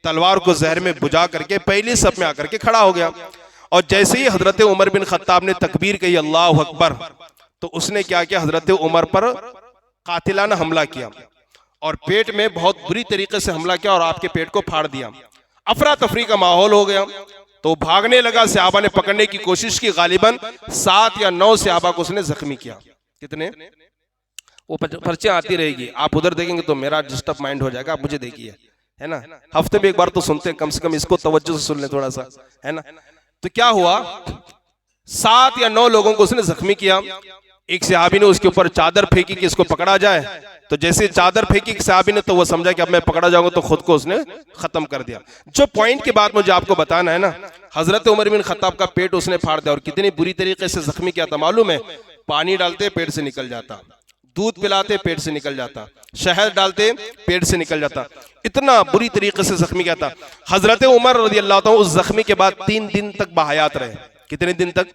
तलवार को जहर में बुझा करके पहली सब में आकर के खड़ा हो गया। और जैसे ही हजरत उमर बिन खत्ताब ने तकबीर कही अल्लाह अकबर, तो उसने क्या किया, हजरत उमर पर कातिलाना हमला किया और पेट में बहुत बुरी तरीके से हमला किया और आपके पेट को फाड़ दिया। अफरा तफरी का माहौल हो गया। तो भागने लगा, सहाबा ने पकड़ने की कोशिश की, गालिबन 7 या 9 सहाबा को उसने जख्मी किया। कितने? वो पर्चियां आती रहेगी, आप उधर देखेंगे तो मेरा डिस्टर्ब माइंड हो जाएगा, आप मुझे देखिए, है ना, हफ्ते में एक बार तो सुनते हैं, कम से कम इसको तवज्जो से सुन लें थोड़ा सा, है ना। तो क्या हुआ, 7 या 9 लोगों को उसने जख्मी किया। एक सहाबी ने उसके ऊपर चादर फेंकी कि इसको पकड़ा जाए। तो जैसे चादर फेंकी सहाबी ने, तो वो समझा कि अब मैं पकड़ा जाऊंगा, तो खुद को उसने खत्म कर दिया। जो पॉइंट की बात मुझे आपको बताना है ना, हजरत उमर बिन खत्ताब का पेट उसने फाड़ दिया और कितनी बुरी तरीके से जख्मी किया था मालूम है? पानी डालते पेट से निकल जाता, दूध पिलाते पेट से निकल जाता, शहद डालते पेट से निकल जाता, इतना बुरी तरीके से जख्मी किया था। हजरत उमर रज़ी अल्लाह तआला उस जख्मी के बाद 3 दिन तक बाहयात रहे। कितने दिन तक?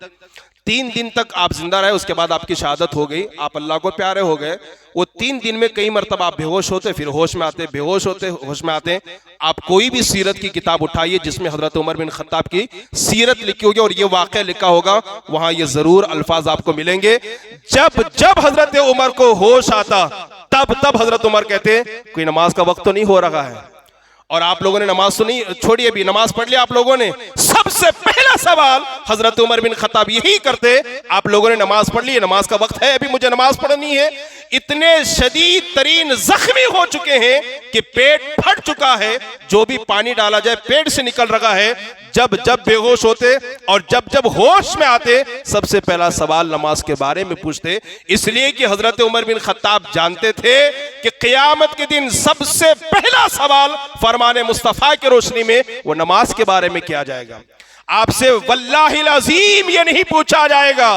3 दिन तक आप जिंदा रहे। उसके बाद आपकी शहादत हो गई, आप अल्लाह को प्यारे हो गए। वो 3 दिन में कई मरतबा आप बेहोश होते, फिर होश में आते, बेहोश होते, होश में आते। आप कोई भी सीरत की किताब उठाइए जिसमें हजरत उमर बिन खत्ताब की सीरत लिखी होगी और ये वाक़या लिखा होगा, वहां ये जरूर अल्फाज आपको मिलेंगे। जब जब हजरत उमर को होश आता, तब तब हजरत उमर कहते कोई नमाज का वक्त तो नहीं हो रहा है। और आप लोगों ने नमाज तो नहीं छोड़ी, अभी नमाज पढ़ लिया आप लोगों ने? सबसे पहला सवाल हजरत उमर बिन खत्ताब यही करते, आप लोगों ने नमाज पढ़ ली? नमाज का वक्त है, अभी मुझे नमाज पढ़नी है। इतने शदीद तरीन जख्मी हो चुके हैं कि पेट फट चुका है, जो भी पानी डाला जाए पेट से निकल रहा है। जब जब बेहोश होते और जब जब होश में आते, सबसे पहला सवाल नमाज के बारे में पूछते, इसलिए कि हजरत उमर बिन खत्ताब जानते थे कि क़यामत के दिन सबसे पहला सवाल फरमाने मुस्तफ़ा की रोशनी में वो नमाज के बारे में किया जाएगा। आपसे वल्लाहिल अज़ीम ये नहीं पूछा जाएगा,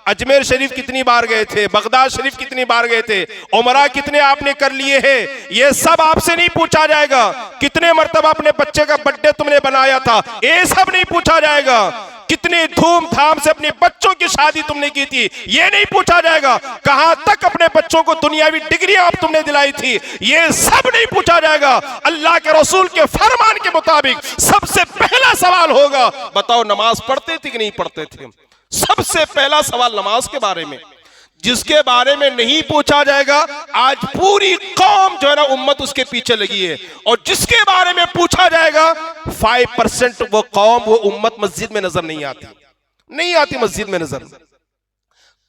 अजमेर शरीफ कितनी बार गए थे, बगदाद शरीफ कितनी बार गए थे, उमरा कितने आपने कर लिए हैं, ये सब आपसे नहीं पूछा जाएगा। कितने मर्तबा अपने बच्चे का बर्थडे तुमने बनाया था, ये सब नहीं पूछा जाएगा। कितने धूमधाम से अपने बच्चों की शादी तुमने की थी, ये नहीं पूछा जाएगा। कहां तक अपने बच्चों को दुनियावी डिग्रियां आप तुमने दिलाई थी, ये सब नहीं पूछा जाएगा। अल्लाह के रसूल के फरमान के मुताबिक सबसे पहला सवाल होगा, बताओ नमाज पढ़ते थे कि नहीं पढ़ते थे। सबसे पहला सवाल नमाज के बारे में, जिसके बारे में नहीं पूछा जाएगा, आज पूरी कौम जो है ना उम्मत उसके पीछे लगी है। और जिसके बारे में पूछा जाएगा 5% वो कौम, वो उम्मत मस्जिद में नजर नहीं आती, नहीं आती मस्जिद में नजर।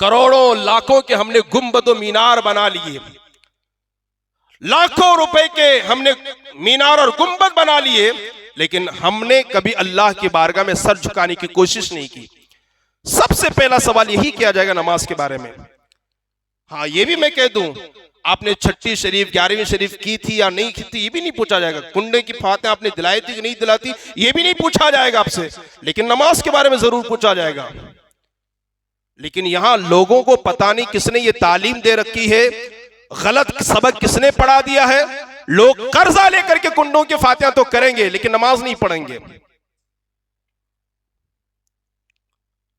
करोड़ों लाखों के हमने गुंबद मीनार बना लिए, लाखों रुपए के हमने मीनार और गुंबद बना लिए, लेकिन हमने कभी अल्लाह की बारगाह में सर झुकाने की कोशिश नहीं की। सबसे पहला सवाल यही किया जाएगा नमाज के बारे में। हाँ, ये भी मैं कह दूं, आपने छठी शरीफ 11वीं शरीफ की थी या नहीं की थी, ये भी नहीं पूछा जाएगा। कुंडे की फातेह आपने दिलाई थी कि नहीं दिलाती, ये भी नहीं पूछा जाएगा आपसे। लेकिन नमाज के बारे में जरूर पूछा जाएगा। लेकिन यहां लोगों को पता नहीं किसने ये तालीम दे रखी है, गलत सबक किसने पढ़ा दिया है। लोग कर्जा लेकर के कुंडों की फातेह तो करेंगे, लेकिन नमाज नहीं पढ़ेंगे।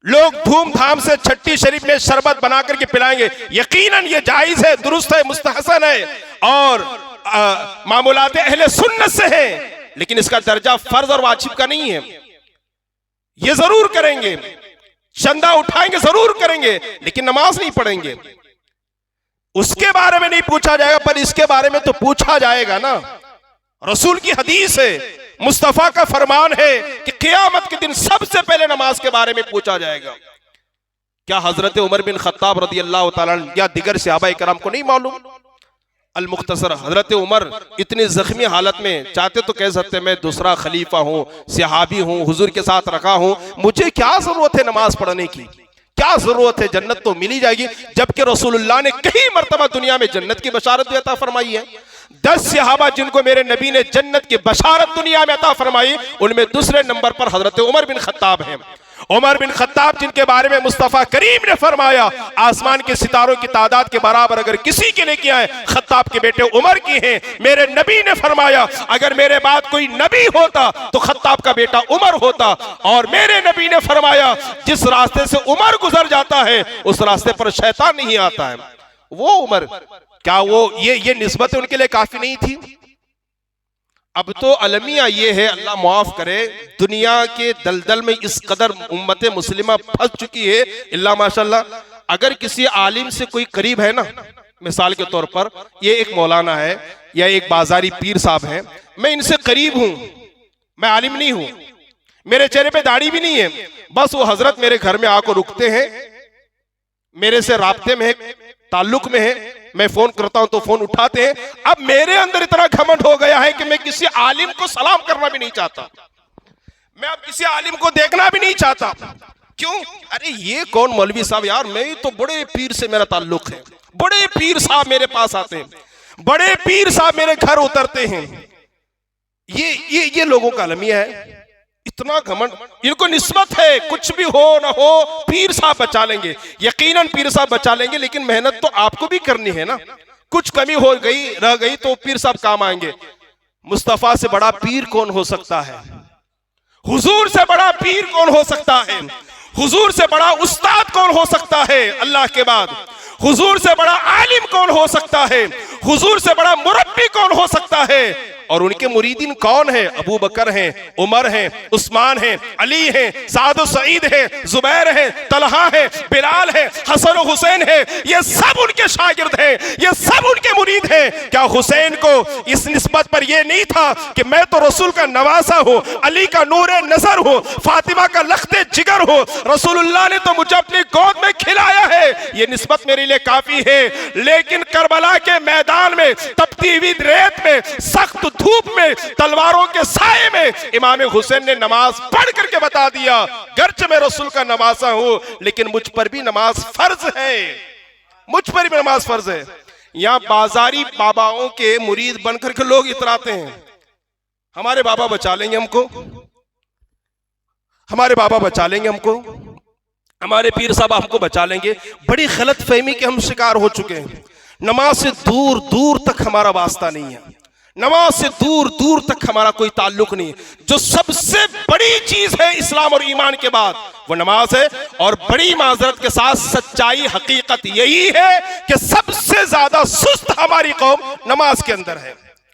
लोग धूमधाम से छठी शरीफ में शरबत बना करके पिलाएंगे, यकीनन ये जायज है, दुरुस्त है, मुस्तहसन है और मामूलाते अहले सुन्नत से है, लेकिन इसका दर्जा फर्ज और वाजिब का नहीं है। ये जरूर करेंगे, चंदा उठाएंगे, जरूर करेंगे, लेकिन नमाज नहीं पढ़ेंगे। उसके बारे में नहीं पूछा जाएगा, पर इसके बारे में तो पूछा जाएगा ना। रसूल की हदीस है, मुस्तफा का फरमान है कि क़यामत के दिन सबसे पहले नमाज के बारे में पूछा जाएगा। क्या हजरत उमर बिन खत्ताब रज़ी अल्लाह ताला या दिगर सहाबा कराम को नहीं मालूम? अल मुख्तसर, हजरत उमर इतनी जख्मी हालत में, चाहते तो कह सकते मैं दूसरा खलीफा हूं, सहाबी हूं, हुजूर के साथ रखा हूं, मुझे क्या जरूरत है नमाज पढ़ने की, क्या जरूरत है, जन्नत तो मिली जाएगी। जबकि रसूलुल्लाह ने कई मर्तबा दुनिया में जन्नत की बशारत भी अता फरमाई है। 10 सहाबा जिनको मेरे नबी ने जन्नत की बशारत दुनिया में अता फरमाई, उनमें दूसरे नंबर पर हजरत उमर बिन खत्ताब हैं। उमर बिन खत्ताब जिनके बारे में मुस्तफा करीम ने फरमाया, आसमान के सितारों की तादाद के बराबर अगर किसी के लिए किया है, खत्ताब के बेटे उमर की हैं। मेरे नबी ने फरमाया, अगर मेरे बाद कोई नबी होता तो खत्ताब का बेटा उमर होता। और मेरे नबी ने फरमाया, जिस रास्ते से उमर गुजर जाता है उस रास्ते पर शैतान नहीं आता है। वो उमर, क्या वो ये निस्बत उनके लिए काफी नहीं थी? अब तो अलमिया ये है, अल्लाह माफ करे, दुनिया के दलदल में इस कदर उम्मत मुस्लिमा फंस चुकी है, इल्ला माशाल्लाह। अगर किसी आलिम से कोई करीब है ना, मिसाल के तौर पर ये एक मौलाना है या एक बाजारी पीर साहब है, मैं इनसे करीब हूं, मैं आलिम नहीं हूं, मेरे चेहरे पे दाढ़ी भी नहीं है, बस वो हजरत मेरे घर में आकर रुकते हैं, मेरे से राब्ते में है, ताल्लुक में है, मैं फोन करता हूं तो फोन उठाते हैं। अब मेरे अंदर इतना घमंड हो गया है कि मैं किसी आलिम को सलाम करना भी नहीं चाहता, मैं अब किसी आलिम को देखना भी नहीं चाहता। क्यों? अरे ये कौन मौलवी साहब यार, मैं तो बड़े पीर से मेरा ताल्लुक है, बड़े पीर साहब मेरे पास आते हैं, बड़े पीर साहब मेरे घर उतरते हैं। ये लोगों का अलमिया है, इतना घमंड, इनको निस्बत है, कुछ भी हो ना हो पीर साहब बचा लेंगे, यकीनन पीर साहब बचा लेंगे, लेकिन मेहनत तो आपको भी करनी है ना। कुछ कमी हो गई रह गई तो पीर साहब काम आएंगे। मुस्तफा से बड़ा पीर कौन हो सकता है? हुजूर से बड़ा पीर कौन हो सकता है? हुजूर से बड़ा उस्ताद कौन हो सकता है अल्लाह के बाद? हुजूर से बड़ा आलिम कौन हो सकता है? हुजूर से बड़ा मुरब्बी कौन हो सकता है? और उनके मुरीदीन कौन है? अबू बकर हैं, उमर हैं, उस्मान हैं, अली हैं, साद सईद हैं, जुबैर हैं, तलहा हैं, बिलाल हैं, हसन हुसैन हैं, ये सब उनके शागिर्द हैं, ये सब उनके मुरीद हैं। क्या हुसैन को इस निस्बत पर यह नहीं था कि मैं तो रसूल का नवासा हूं, अली का नूरे नजर हूं, फातिमा का लख्ते जिगर हूं, रसूलुल्लाह ने तो मुझे अपनी गोद में खिलाया है, ये निस्बत मेरे लिए काफी है। लेकिन करबला के मैदान में, तपती हुई रेत में, सख्त धूप में, तलवारों के साये में इमाम हुसैन ने नमाज पढ़ करके बता दिया, गर्च मैं रसूल का नवासा हूं, लेकिन मुझ पर भी नमाज फर्ज है, मुझ पर भी नमाज फर्ज है। यहां बाजारी बाबाओं के मुरीद बनकर के लोग इतराते हैं, हमारे बाबा बचा लेंगे हमको, हमारे बाबा बचा लेंगे हमको। हमारे पीर साहब हमको बचा लेंगे। बड़ी गलत फहमी के हम शिकार हो चुके हैं। नमाज से दूर दूर तक हमारा वास्ता नहीं है, नमाज से दूर दूर तक हमारा कोई ताल्लुक नहीं है। जो सबसे बड़ी चीज है इस्लाम और ईमान के बाद वो नमाज है। और बड़ी माजरत के साथ सच्चाई हकीकत यही है कि सबसे ज्यादा सुस्त हमारी कौम नमाज के अंदर है,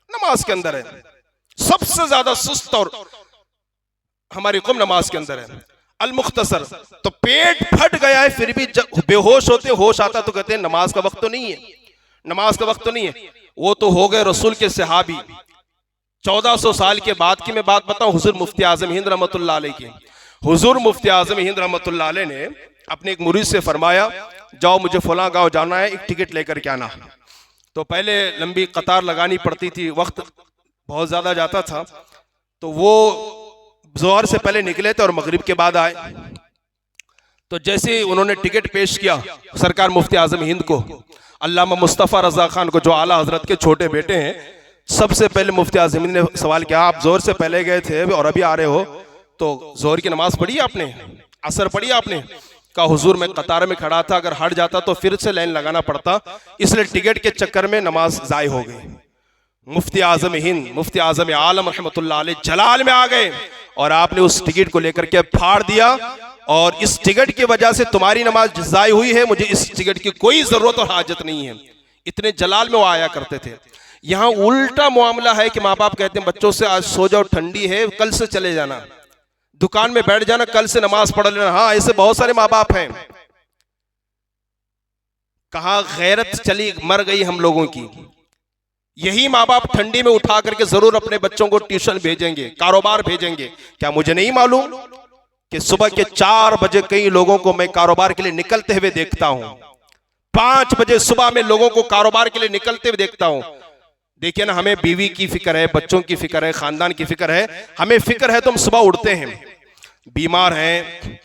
नमाज के अंदर है। सबसे ज्यादा सुस्त और हमारी कौम नमाज के अंदर है। अल मुख्तसर, तो पेट फट गया है फिर भी बेहोश होते होश आता तो कहते हैं नमाज का वक्त तो नहीं है, नमाज का वक्त तो नहीं है। वो तो हो गए रसूल के सहाबी। 1400 साल के बाद की मैं बात बताऊं, हुजूर मुफ्ती आजम हिंद रहमतुल्लाह अलैह की। हुजूर मुफ्ती आजम हिंद रहमतुल्लाह अलैह ने अपने एक मुरीद से फरमाया, जाओ मुझे फलां गांव जाना है, एक टिकट लेकर के आना। तो पहले लंबी कतार लगानी पड़ती थी, वक्त बहुत ज्यादा जाता था। तो वो जोहर से पहले निकले थे और मगरिब के बाद आए। तो जैसे उन्होंने टिकट पेश किया सरकार मुफ्ती आजम हिंद को, अल्लामा मुस्तफ़ा रज़ा खान को, जो आला हजरत के छोटे बेटे हैं, सबसे पहले मुफ्ती आजम हिंद ने सवाल किया, आप जोहर से पहले गए थे और अभी आ रहे हो, तो जोहर की नमाज पढ़ी आपने, असर पढ़ी आपने? कहा हुजूर मैं कतार में खड़ा था, अगर हट जाता तो फिर से लाइन लगाना पड़ता, इसलिए टिकट के चक्कर में नमाज ज़ाय हो गई। मुफ्ती आजम हिंद, मुफ्ती आजम आलम रहमतुल्लाह अलैह जलाल में आ गए और आपने उस टिकट को लेकर के फाड़ दिया, और इस टिकट की वजह से तुम्हारी नमाज ज़ाय हुई है, मुझे इस टिकट की कोई जरूरत और हाजत नहीं है। इतने जलाल में वो आया करते थे। यहाँ उल्टा मामला है कि माँ बाप कहते हैं बच्चों से आज सो जाओ, ठंडी है, कल से चले जाना, दुकान में बैठ जाना, कल से नमाज पढ़ लेना। हाँ, ऐसे बहुत सारे माँ बाप हैं। कहाँ गैरत चली मर गई हम लोगों की। यही माँ बाप ठंडी में उठा करके जरूर अपने बच्चों को ट्यूशन भेजेंगे, कारोबार भेजेंगे। क्या मुझे नहीं मालूम कि सुबह के 4 बजे कई लोगों को मैं कारोबार के लिए निकलते हुए देखता हूं। 5 बजे सुबह में लोगों को कारोबार के लिए निकलते हुए देखता हूं। देखिए ना, हमें बीवी की फिक्र है, बच्चों की फिक्र है, खानदान की फिक्र है। हमें फिक्र है तो हम सुबह उठते हैं। बीमार हैं,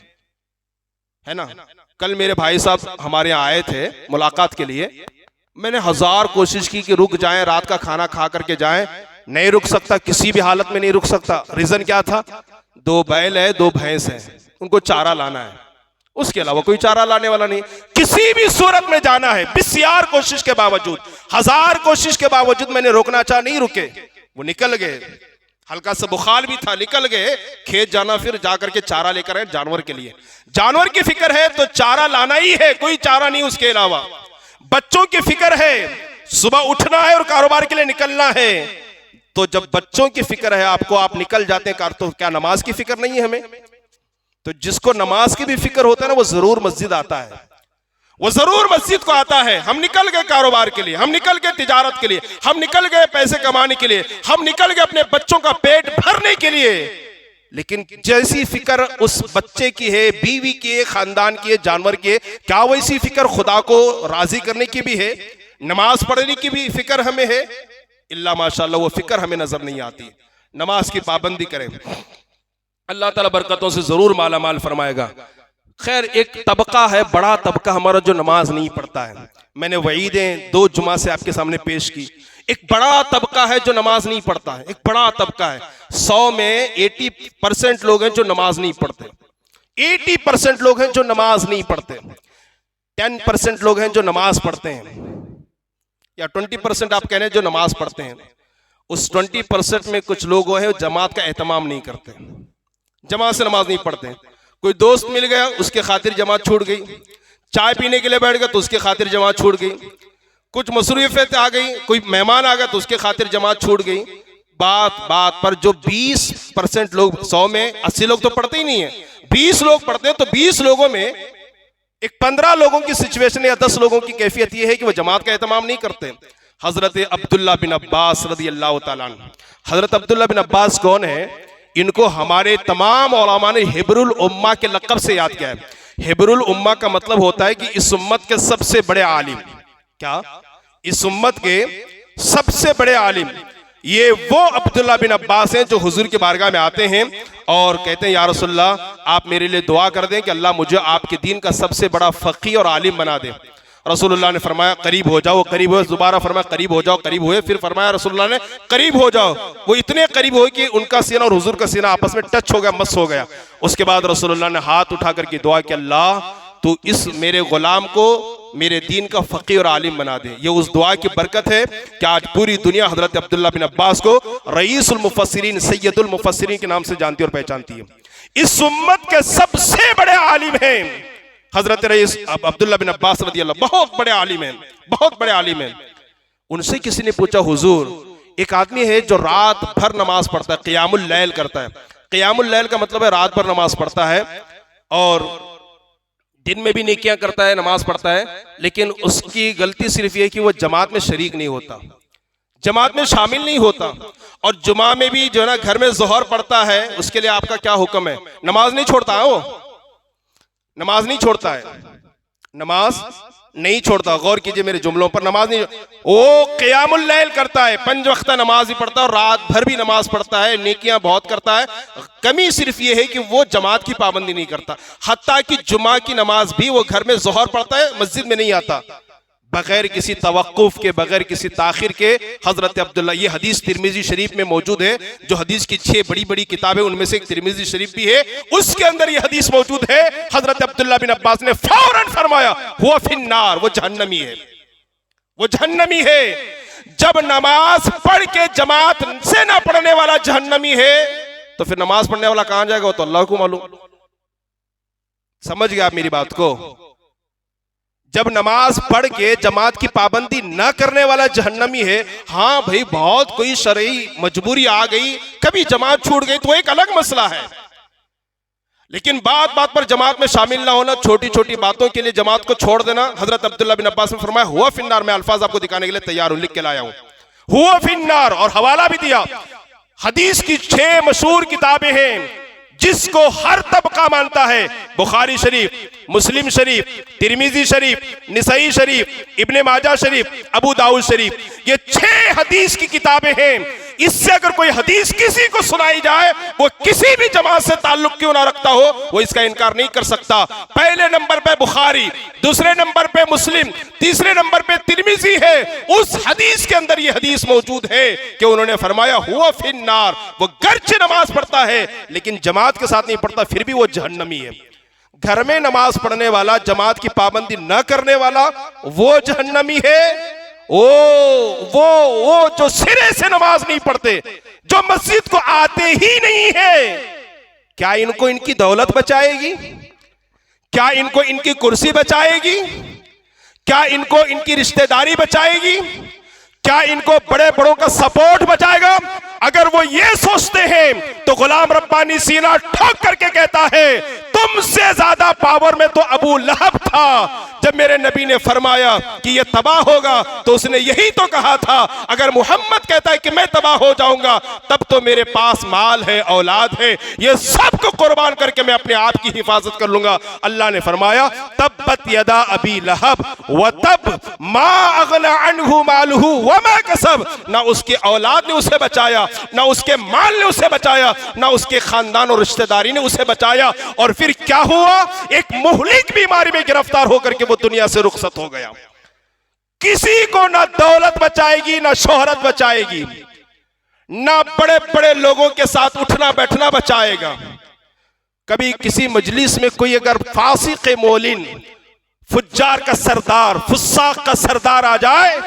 है ना। कल मेरे भाई साहब हमारे यहाँ आए थे मुलाकात के लिए। मैंने 1000 कोशिश की कि रुक जाएं, रात का खाना खा करके जाएं, नहीं रुक सकता, किसी भी हालत में नहीं रुक सकता। रीजन क्या था? 2 बैल है, 2 भैंस है, उनको चारा लाना है, उसके अलावा कोई चारा लाने वाला नहीं। किसी भी सूरत में जाना है, बिस्यार कोशिश के बावजूद, 1000 कोशिश के बावजूद मैंने रोकना चाहा, नहीं रुके, वो निकल गए। हल्का सा बुखार भी था, निकल गए। खेत जाना, फिर जाकर के चारा लेकर आए जानवर के लिए। जानवर की फिक्र है तो चारा लाना ही है, कोई चारा नहीं उसके अलावा। बच्चों की फिक्र है, सुबह उठना है और कारोबार के लिए निकलना है। तो जब बच्चों की फिक्र है आपको, आप निकल जाते हैं, तो क्या नमाज की फिक्र नहीं है हमें? तो जिसको नमाज की भी फिक्र होता है ना, वो जरूर मस्जिद आता है, वो जरूर मस्जिद को आता है। हम निकल गए कारोबार के लिए, हम निकल गए तिजारत के लिए, हम निकल गए पैसे कमाने के लिए, हम निकल गए अपने बच्चों का पेट भरने के लिए। लेकिन जैसी फिक्र उस बच्चे की है, बीवी की है, खानदान की है, जानवर की है, क्या वैसी फिक्र खुदा को राजी करने की भी है, नमाज पढ़ने की भी फिक्र हमें है? इल्ला माशाअल्लाह वो फिक्र हमें नजर नहीं आती। नमाज की पाबंदी करें, अल्लाह ताला बरकतों से जरूर माला माल फरमाएगा। खैर, एक तबका है, बड़ा तबका हमारा, जो नमाज नहीं पढ़ता है। मैंने वईदें 2 जुमा से आपके सामने पेश की। एक बड़ा तबका है जो नमाज नहीं पढ़ता है, एक बड़ा तबका है। 100 में 80% लोग हैं जो नमाज नहीं पढ़ते। 80% लोग हैं जो नमाज नहीं पढ़ते। 10% लोग हैं जो नमाज पढ़ते हैं, या 20% आप कह रहे हैं जो नमाज पढ़ते हैं। उस 20% में कुछ लोग हैं जमात का एहतमाम नहीं करते, जमात से नमाज नहीं पढ़ते। कोई दोस्त मिल गया, उसके खातिर जमात छूट गई। चाय पीने के लिए बैठ गया तो उसके खातिर जमात छूट गई। कुछ मसरूफियत आ गई, कोई मेहमान आ गया तो उसके खातिर जमात छूट गई। बात बात पर जो 20% लोग, 100 में 80 लोग तो पढ़ते ही नहीं है, 20 लोग पढ़ते हैं। तो 20 लोगों में एक 15 लोगों की सिचुएशन या 10 लोगों की कैफियत यह है कि वो जमात का एहतमाम नहीं करते। हजरत अब्दुल्ला बिन अब्बास रज़ी अल्लाह तआला अन्हु, हजरत अब्दुल्ला बिन अब्बास कौन है? इनको हमारे तमाम उलमा ने हिब्रुल उम्मा के लक़ब से याद किया है। हिब्रुल उम्मा का मतलब होता है कि इस उम्मत के सबसे बड़े आलिम। क्या? इस उम्मत के सबसे बड़े आलिम ये वो अब्दुल्ला बिन अब्बास हैं जो हुजूर के बारगाह में आते हैं और कहते हैं, या रसूलल्लाह, आप मेरे लिए दुआ कर दें कि अल्लाह मुझे आपके दीन का सबसे बड़ा फ़क़ीह और आलिम बना दे। रसूलुल्लाह ने फरमाया करीब हो जाओ, करीब हुए, दोबारा फरमाया करीब हो जाओ, करीब हुए, फिर फरमाया रसूलुल्लाह ने करीब हो जाओ। वो इतने करीब हुए कि उनका सीना और हुजूर का सीना आपस में टच हो गया, मस हो गया। उसके बाद रसूलुल्लाह ने हाथ उठा करके दुआ की, अल्लाह तू इस मेरे गुलाम को मेरे दीन का फकीह और आलिम बना दे। ये उस दुआ की बरकत है कि आज पूरी दुनिया हजरत अब्दुल्ला बिन अब्बास को रईसुल मुफस्सिरीन, सैयदुल मुफस्सिरीन के नाम से जानती और पहचानती है। इस उम्मत के सबसे बड़े आलिम हैं हजरत रईस अब्दुल्ला बिन अब्बास रदियल्लाहु, बहुत बड़े आलिम हैं, बहुत बड़े आलिम हैं। उनसे किसी ने पूछा, हुजूर एक आदमी है जो रात भर नमाज पढ़ता है, क़ियामुल लैल करता है। क़ियामुल लैल का मतलब है रात भर नमाज पढ़ता है और दिन में भी नेकियां करता है, नमाज पढ़ता है, लेकिन उसकी गलती सिर्फ ये कि वो जमात में शरीक नहीं होता, जमात में शामिल नहीं होता। और जुमा में भी जो है ना घर में ज़ोहर पढ़ता है, उसके लिए आपका क्या हुक्म है? नमाज नहीं छोड़ता है, वो नमाज नहीं छोड़ता है, नमाज नहीं छोड़ता। गौर कीजिए मेरे जुमलों पर, नमाज नहीं, वो क़ियामुल लैल करता है, 5 वक्त नमाज भी पढ़ता है और रात भर भी नमाज पढ़ता है, नेकियां बहुत करता है। कमी सिर्फ ये है कि वो जमात की पाबंदी नहीं करता, हत्ता कि जुमा की नमाज भी वो घर में ज़ोहर पढ़ता है, मस्जिद में नहीं आता, बगैर किसी तवक्कुफ के, बगैर किसी ताखिर के। हजरत अब्दुल्ला, ये हदीस तिरमिजी शरीफ में मौजूद है, जो हदीस की 6 बड़ी बड़ी किताबें उनमें से एक तिरमिजी शरीफ भी है, उसके अंदर ये हदीस मौजूद है। हजरत अब्दुल्ला बिन अब्बास ने फौरन फरमाया, हुआ फिन्नार, वो जहन्नमी है, वो जहन्नमी है। जब नमाज पढ़ के जमात से ना पढ़ने वाला जहन्नमी है, तो फिर नमाज पढ़ने वाला कहां जाएगा? वो तो अल्लाह को मालूम। समझ गया आप मेरी बात को? जब नमाज पढ़ के जमात की पाबंदी ना करने वाला जहन्नमी है, हाँ भाई बहुत कोई शरई मजबूरी आ गई, कभी जमात छूट गई तो एक अलग मसला है, लेकिन बात बात पर जमात में शामिल ना होना, छोटी छोटी बातों के लिए जमात को छोड़ देना। हजरत अब्दुल्ला बिन अब्बास ने फरमाया, हुआ फिन्नार, मैं अल्फाज आपको दिखाने के लिए तैयार हूं, लिख के लाया हूं, हुआ फिन्नार, और हवाला भी दिया। हदीस की 6 मशहूर किताबें हैं जिसको हर तबका मानता है, बुखारी शरीफ, मुस्लिम शरीफ, तिरमिजी शरीफ, निसई शरीफ, इब्ने माजा शरीफ, अबू दाऊद शरीफ, ये 6 हदीस की किताबें हैं। इससे अगर कोई हदीस किसी को सुनाई जाए, वो किसी भी जमात से ताल्लुक क्यों ना रखता हो, वो इसका इनकार नहीं कर सकता। पहले नंबर पे बुखारी, दूसरे नंबर पे मुस्लिम, तीसरे नंबर पे तिरमिजी है। उस हदीस के अंदर ये हदीस मौजूद है कि उन्होंने फरमाया, हुआ फिन्नार, वो गर्चे नमाज पढ़ता है लेकिन जमात के साथ नहीं पढ़ता, फिर भी वो जहन्नमी है। घर में नमाज पढ़ने वाला, जमात की पाबंदी न करने वाला, वो जहन्नमी है। वो जो सिरे से नमाज नहीं पढ़ते, जो मस्जिद को आते ही नहीं है, क्या इनको इनकी दौलत बचाएगी? क्या इनको इनकी कुर्सी बचाएगी? क्या इनको इनकी रिश्तेदारी बचाएगी? क्या इनको बड़े बड़ों का सपोर्ट बचाएगा? अगर वो ये सोचते हैं तो गुलाम रब्बानी सीना ठोक करके कहता है, तुमसे ज्यादा पावर में तो अबू लहब था। जब मेरे नबी ने फरमाया कि ये तबाह होगा, तो उसने यही तो कहा था, अगर मोहम्मद कहता है कि मैं तबाह हो जाऊंगा, तब तो मेरे पास माल है, औलाद है, ये सब को कुर्बान करके मैं अपने आप की हिफाजत कर लूंगा। अल्लाह ने फरमाया, तब्बत यदा अबी लहब व तब मा अगना अन्हु मालुहु व मा कसब। ना उसके औलाद ने उसे बचाया, ना उसके माल ने उसे बचाया, ना उसके खानदान और रिश्तेदारी ने उसे बचाया। और फिर क्या हुआ? एक मुहलिक बीमारी में गिरफ्तार होकर के वो दुनिया से रुखसत हो गया। किसी को ना दौलत बचाएगी, ना शोहरत बचाएगी, ना बड़े बड़े लोगों के साथ उठना बैठना बचाएगा। कभी किसी मजलिस में कोई अगर फासिक मोलिन, फुज्जार का सरदार, फुस्साक का सरदार आ जाए,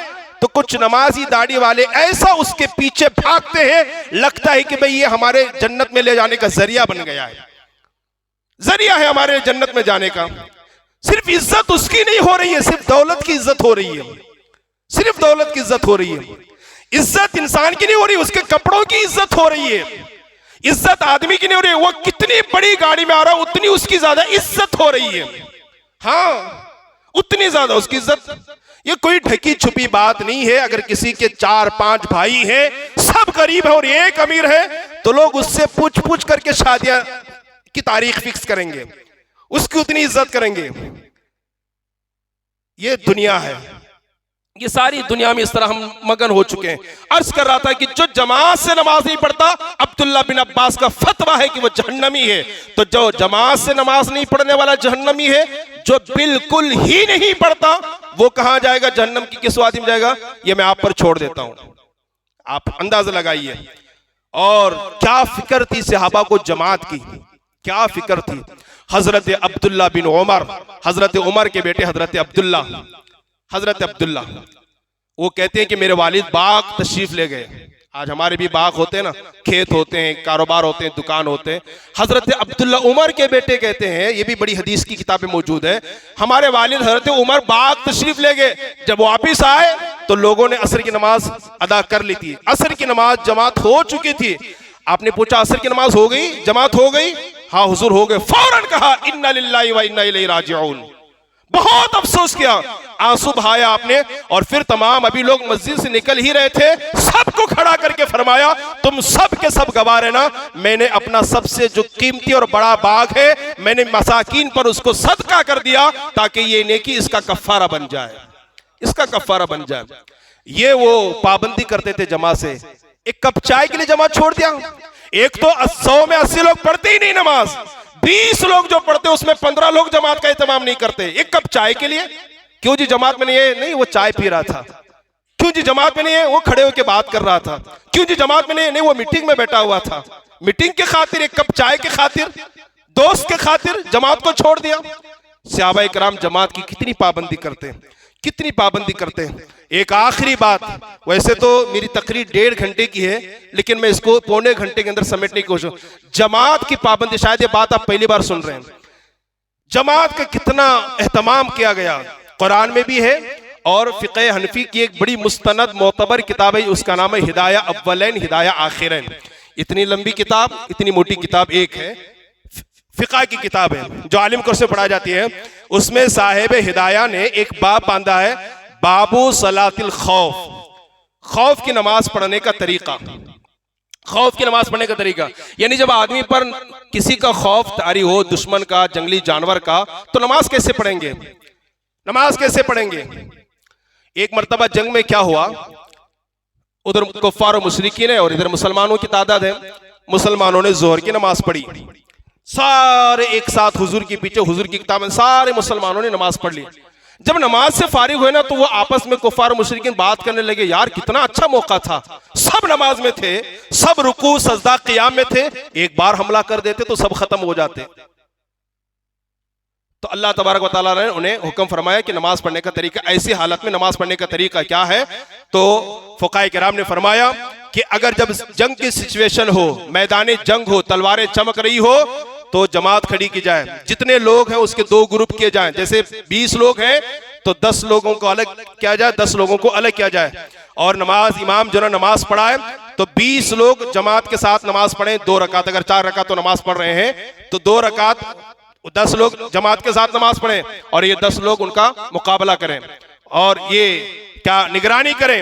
तो कुछ नमाजी दाढ़ी वाले ऐसा उसके पीछे भागते हैं, लगता है कि भाई ये हमारे जन्नत में ले जाने का जरिया बन गया है, जरिया है हमारे जन्नत में जाने का। सिर्फ इज्जत उसकी नहीं हो रही है, सिर्फ दौलत की इज्जत हो रही है, सिर्फ दौलत की इज्जत हो रही है। इज्जत इंसान की नहीं हो रही, उसके कपड़ों की इज्जत हो रही है। इज्जत आदमी की नहीं हो रही, वो कितनी बड़ी गाड़ी में आ रहा है उतनी उसकी ज्यादा इज्जत हो रही है। हाँ, उतनी ज्यादा उसकी इज्जत। ये कोई ढकी छुपी बात नहीं है। अगर किसी के 4-5 भाई हैं, सब गरीब है और एक अमीर है, तो लोग उससे पूछ पूछ करके शादियां की तारीख फिक्स करेंगे, उसकी उतनी इज्जत करेंगे। ये दुनिया है, ये सारी दुनिया में इस तरह हम मगन हो चुके हैं। अर्ज कर रहा था कि जो जमात से नमाज नहीं पढ़ता, अब्दुल्ला बिन अब्बास का फतवा है कि वो जहन्नमी है। तो जो जमात से नमाज नहीं पढ़ने वाला जहन्नमी है, जो बिल्कुल ही नहीं पढ़ता वो कहां जाएगा, जहन्नम की किस वादी में जाएगा, ये मैं आप पर छोड़ देता हूं, आप अंदाजा लगाइए। और क्या फिक्र थी सहाबा को जमात की, क्या फिक्र थी। हजरत अब्दुल्ला बिन उमर, हजरत उमर के बेटे हजरत अब्दुल्ला, वो कहते हैं कि मेरे वालिद बाग तशरीफ ले गए। आज हमारे भी बाग होते हैं ना, खेत होते हैं, कारोबार होते हैं, दुकान होते हैं। हजरत अब्दुल्ला उमर के बेटे कहते हैं, ये भी बड़ी हदीस की किताबें मौजूद है, हमारे वालिद हजरत उमर बाग तशरीफ ले गए। जब वापिस आए तो लोगों ने असर की नमाज अदा कर ली थी, असर की नमाज जमात हो चुकी थी। आपने पूछा असर की नमाज हो गई, जमात हो गई? हाँ हुजूर हो गए। फौरन कहा इन्ना लिल्लाहि व इन्ना इलैहि राजिऊन। बहुत अफसोस किया, आंसू बहाया आपने, और फिर तमाम अभी लोग मस्जिद से निकल ही रहे थे, सबको खड़ा करके फरमाया तुम सब के सब गवाह रहना, मैंने अपना सबसे जो कीमती और बड़ा बाग है मैंने मसाकीन पर उसको सदका कर दिया ताकि ये नेकी इसका कफ्फारा बन जाए, इसका कफ्फारा बन जाए। ये वो पाबंदी करते थे जमा से। एक कप चाय के लिए जमात छोड़ दिया। एक तो 100 में 80 लोग पढ़ते ही नहीं नमाज, 20 लोग जो पढ़ते उसमें 15 लोग जमात का एहतमाम नहीं करते। एक कप चाय के लिए क्यों जी जमात में नहीं है? नहीं, वो चाय पी रहा था। क्यों जी जमात में नहीं है? वो खड़े होकर बात कर रहा था। क्यों जी जमात में नहीं है? नहीं, वो मीटिंग में बैठा हुआ था। मीटिंग के खातिर, एक कप चाय के खातिर, दोस्त के खातिर जमात को छोड़ दिया। सहाबा इकराम जमात की कितनी पाबंदी करते हैं, कितनी पाबंदी करते हैं। एक आखिरी बात, वैसे तो मेरी तकरीर 1.5 घंटे की है, लेकिन मैं इसको पौने घंटे के अंदर समेटने की कोशिश। जमात की पाबंदी, शायद ये बात आप पहली बार सुन रहे हैं। जमात का कितना एहतमाम किया गया, कुरान में भी है, और फिक़े हनफी की एक बड़ी मुस्तनद मोतबर किताब है, उसका नाम है हिदाया अव्वलैन हिदाया आखिरैन। इतनी लंबी किताब, इतनी मोटी किताब एक है, फिक़ा की किताब है जो आलिम कोर्स में पढ़ाई जाती है। उसमें साहिब हिदाया ने एक बाब बांधा है, बाबू सलातिल खौफ, खौफ की नमाज पढ़ने का तरीका। खौफ की नमाज पढ़ने का तरीका यानी जब आदमी पर किसी का खौफ तारी हो, दुश्मन का, जंगली जानवर का, तो नमाज कैसे पढ़ेंगे, नमाज कैसे पढ़ेंगे। एक मर्तबा जंग में क्या हुआ, उधर कुफ्फार और मुशरिकीन है और इधर मुसलमानों की तादाद है। मुसलमानों ने जोहर की नमाज पढ़ी, सारे एक साथ हुजूर के पीछे, हुजूर की किताब में सारे मुसलमानों ने नमाज पढ़ ली। जब नमाज से फारिग हुए ना तो वो आपस में कुफ्फार और मुशरिकीन बात करने लगे, यार कितना अच्छा मौका था, सब नमाज में थे, सब रुकू सजदा क़ियाम में थे, एक बार हमला कर देते तो सब खत्म हो जाते। तो अल्लाह तबारक व तआला ने उन्हें हुक्म फरमाया कि नमाज पढ़ने का तरीका, ऐसी हालत में नमाज पढ़ने का तरीका क्या है। तो फुक़हा किराम ने फरमाया कि अगर जब जंग की सिचुएशन हो, मैदान जंग हो, तलवारें चमक रही हो, तो जमात खड़ी की जाए। जितने लोग हैं उसके 2 ग्रुप किए जाएं। जैसे 20 लोग हैं तो 10 लोगों को अलग किया जाए, 10 लोगों को अलग किया जाए। और नमाज, इमाम जो ना नमाज पढ़ाए तो 20 लोग जमात के साथ नमाज पढ़ें, 2 रकात। अगर 4 रकात तो नमाज पढ़ रहे हैं तो 2 रकात 10 लोग जमात के साथ नमाज पढ़ें, और ये 10 लोग उनका मुकाबला करें और ये क्या निगरानी करें।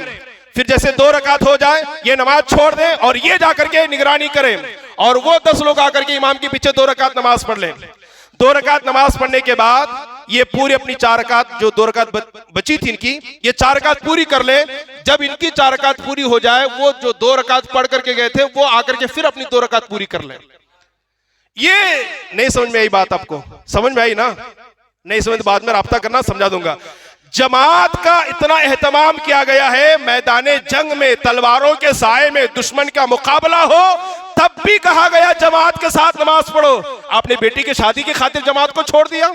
फिर जैसे 2 रकात हो जाए ये नमाज छोड़ दें और ये जाकर के निगरानी करें, और वो 10 लोग आकर के इमाम के पीछे 2 रकात नमाज पढ़ लें। 2 रकात नमाज पढ़ने के बाद ये पूरी अपनी 4 रकात, जो 2 रकात बची थी इनकी, ये 4 रकात पूरी कर लें। जब इनकी 4 रकात पूरी हो जाए, वो जो 2 रकात पढ़ करके गए थे वो आकर के फिर अपनी 2 रकात पूरी कर लें। ये नहीं समझ में आई बात? आपको समझ में आई ना? नहीं समझ, बाद में राब्ता करना, समझा दूंगा। जमात का इतना एहतमाम किया गया है, मैदाने जंग में तलवारों के साए में दुश्मन का मुकाबला हो तब भी कहा गया जमात के साथ नमाज पढ़ो। आपने बेटी की शादी की खातिर जमात को छोड़ दिया,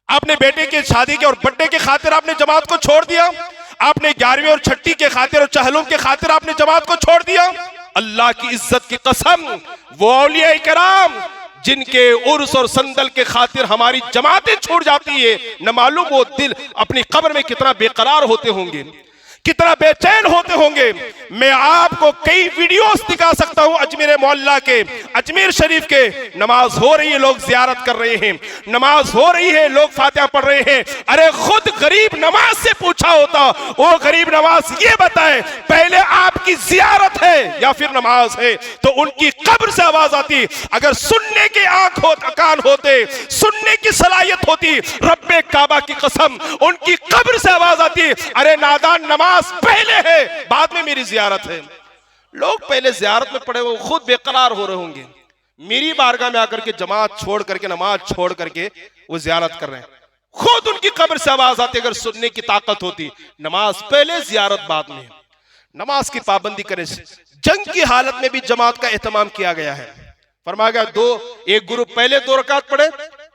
आपने बेटे की शादी के और बर्थडे के खातिर आपने जमात को छोड़ दिया, आपने 11वीं और छठी के खातिर और चहलुम के खातिर आपने जमात को छोड़ दिया। अल्लाह की इज्जत की कसम, वो औलिया किराम जिनके उर्स और संदल के खातिर हमारी जमातें छूट जाती है, न मालूम वो दिल अपनी कब्र में कितना बेकरार होते होंगे, कितना बेचैन होते होंगे। मैं आपको कई वीडियोस दिखा सकता हूं अजमेर मोहल्ला के, अजमेर शरीफ के। नमाज हो रही है, लोग जियारत कर रहे हैं, नमाज हो रही है, लोग फातिहा पढ़ रहे हैं। अरे खुद गरीब नमाज से पूछा होता, वो गरीब नवाज ये बताए पहले आपकी जियारत है या फिर नमाज है, तो उनकी कब्र से आवाज आती। अगर सुनने के कान होते, सुनने की सलाहियत होती, रब्बे काबा की कसम उनकी कब्र से आवाज आती, अरे नादान नमाज पहले है बाद में मेरी जियारत है। लोग पहले जियारत में पड़े हुए खुद बेकरार हो रहे होंगे, मेरी बारगाह में आकर के जमात छोड़ करके, नमाज छोड़ करके वो जियारत कर रहे हैं, खुद उनकी कब्र से आवाज आती, अगर सुनने की ताकत होती, नमाज पहले जियारत बाद में। नमाज की पाबंदी करें। जंग की हालत में भी जमात का एहतमाम किया गया है। फरमाया गया एक ग्रुप पहले 2 रकात पढ़े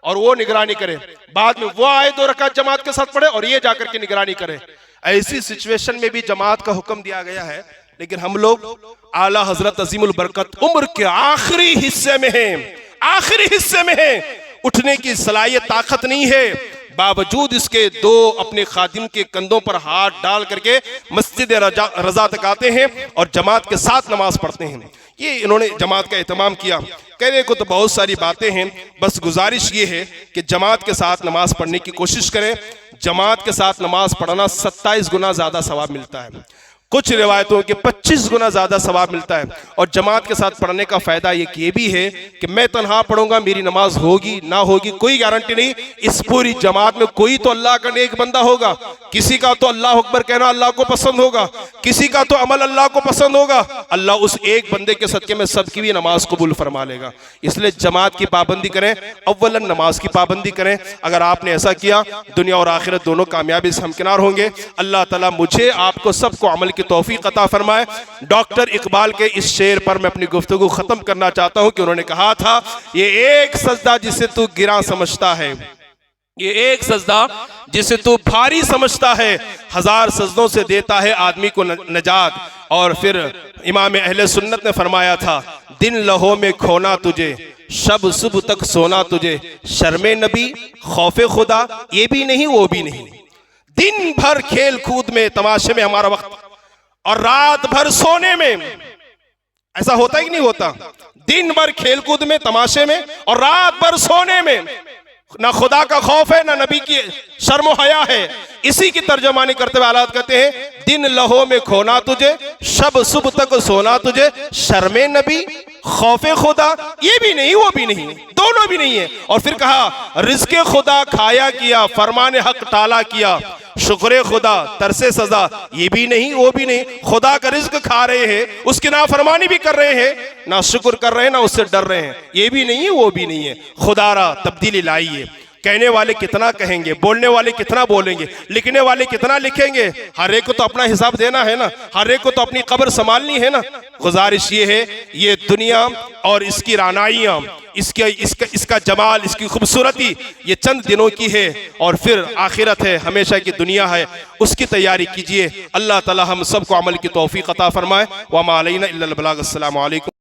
और वो निगरानी करे, बाद में वो आए 2 रकात जमात के साथ पढ़े और ये जाकर के निगरानी करे। ऐसी सिचुएशन में भी जमात का हुक्म दिया गया है, लेकिन हम लोग आला हजरत अजीमुल बरकत उम्र के आखिरी हिस्से में हैं, आखिरी हिस्से में हैं, उठने की सलाहियत ताकत नहीं है, बावजूद इसके 2 अपने खादिम के कंधों पर हाथ डाल करके मस्जिद रजा तक आते हैं और जमात के साथ नमाज पढ़ते हैं। ये इन्होंने जमात का एहतमाम किया। कहने को तो बहुत सारी बातें हैं, बस गुजारिश ये है कि जमात के साथ नमाज पढ़ने की कोशिश करें। जमात के साथ नमाज पढ़ना 27 गुना ज्यादा सवाब मिलता है, कुछ रिवायतों के 25 गुना ज्यादा सवाब मिलता है। और जमात के साथ पढ़ने का फायदा ये भी है कि मैं तन्हा पढ़ूंगा, मेरी नमाज होगी ना होगी कोई गारंटी नहीं। इस पूरी जमात में कोई तो अल्लाह का नेक बंदा होगा, किसी का तो अल्लाह अकबर कहना अल्लाह को पसंद होगा, किसी का तो अमल अल्लाह को पसंद होगा। अल्लाह उस एक बंदे के सदके में सबकी भी नमाज कबूल फरमा लेगा। इसलिए जमात की पाबंदी करें, अव्वलन नमाज की पाबंदी करें। अगर आपने ऐसा किया, दुनिया और आखिरत दोनों कामयाबी से हमकिनार होंगे। अल्लाह ताला मुझे आपको सबको अमल की तौफीक अता फरमाए। डॉक्टर इकबाल के इस शेर पर मैं अपनी गुफ्तगू खत्म करना चाहता हूं कि उन्होंने कहा था, ये एक सजदा जिसे तू गिरा समझता है, ये एक सजदा जिसे तू भारी समझता है, 1000 सजदों से देता है आदमी को नजात। और फिर इमाम अहले सुन्नत ने फरमाया था, दिन लहो में खोना तुझे, शब सुबह तक सोना तुझे, शर्मे नबी खौफे खुदा ये भी नहीं वो भी नहीं। दिन भर खेल कूद में तमाशे में हमारा वक्त और रात भर सोने में, ऐसा होता ही नहीं होता? दिन भर खेल कूद में तमाशे में और रात भर सोने में, ना खुदा का खौफ है ना नबी की शर्म हया है। इसी की तर्जमानी करते हुए हालात कहते हैं, दिन लहो में खोना तुझे, शब सुबह तक सोना तुझे, शर्मे नबी खौफे खुदा ये भी नहीं वो भी नहीं, दोनों भी नहीं है। और फिर कहा, रिज़्क़े खुदा खाया किया, फरमाने हक टाला किया, शुक्र खुदा तरसे सजा ये भी नहीं वो भी नहीं। खुदा का रिज़्क़ खा रहे हैं, उसकी नाफरमानी भी कर रहे हैं, ना शुक्र कर रहे हैं ना उससे डर रहे हैं, ये भी नहीं है वो भी नहीं है। खुदारा तब्दीली लाइए। कहने वाले कितना कहेंगे, बोलने वाले कितना बोलेंगे, लिखने वाले कितना लिखेंगे, हर एक को तो अपना हिसाब देना है ना, हर एक को तो अपनी कब्र संभालनी है ना। गुजारिश ये है, ये दुनिया और इसकी रानाइयाँ, इसका जमाल, इसकी खूबसूरती ये चंद दिनों की है और फिर आखिरत है, हमेशा की दुनिया है, उसकी तैयारी कीजिए। अल्लाह ताला हम सबको अमल की तौफीक अता फरमाए। व मा अलैना इल्लल बलाग। अस्सलामु अलैकुम।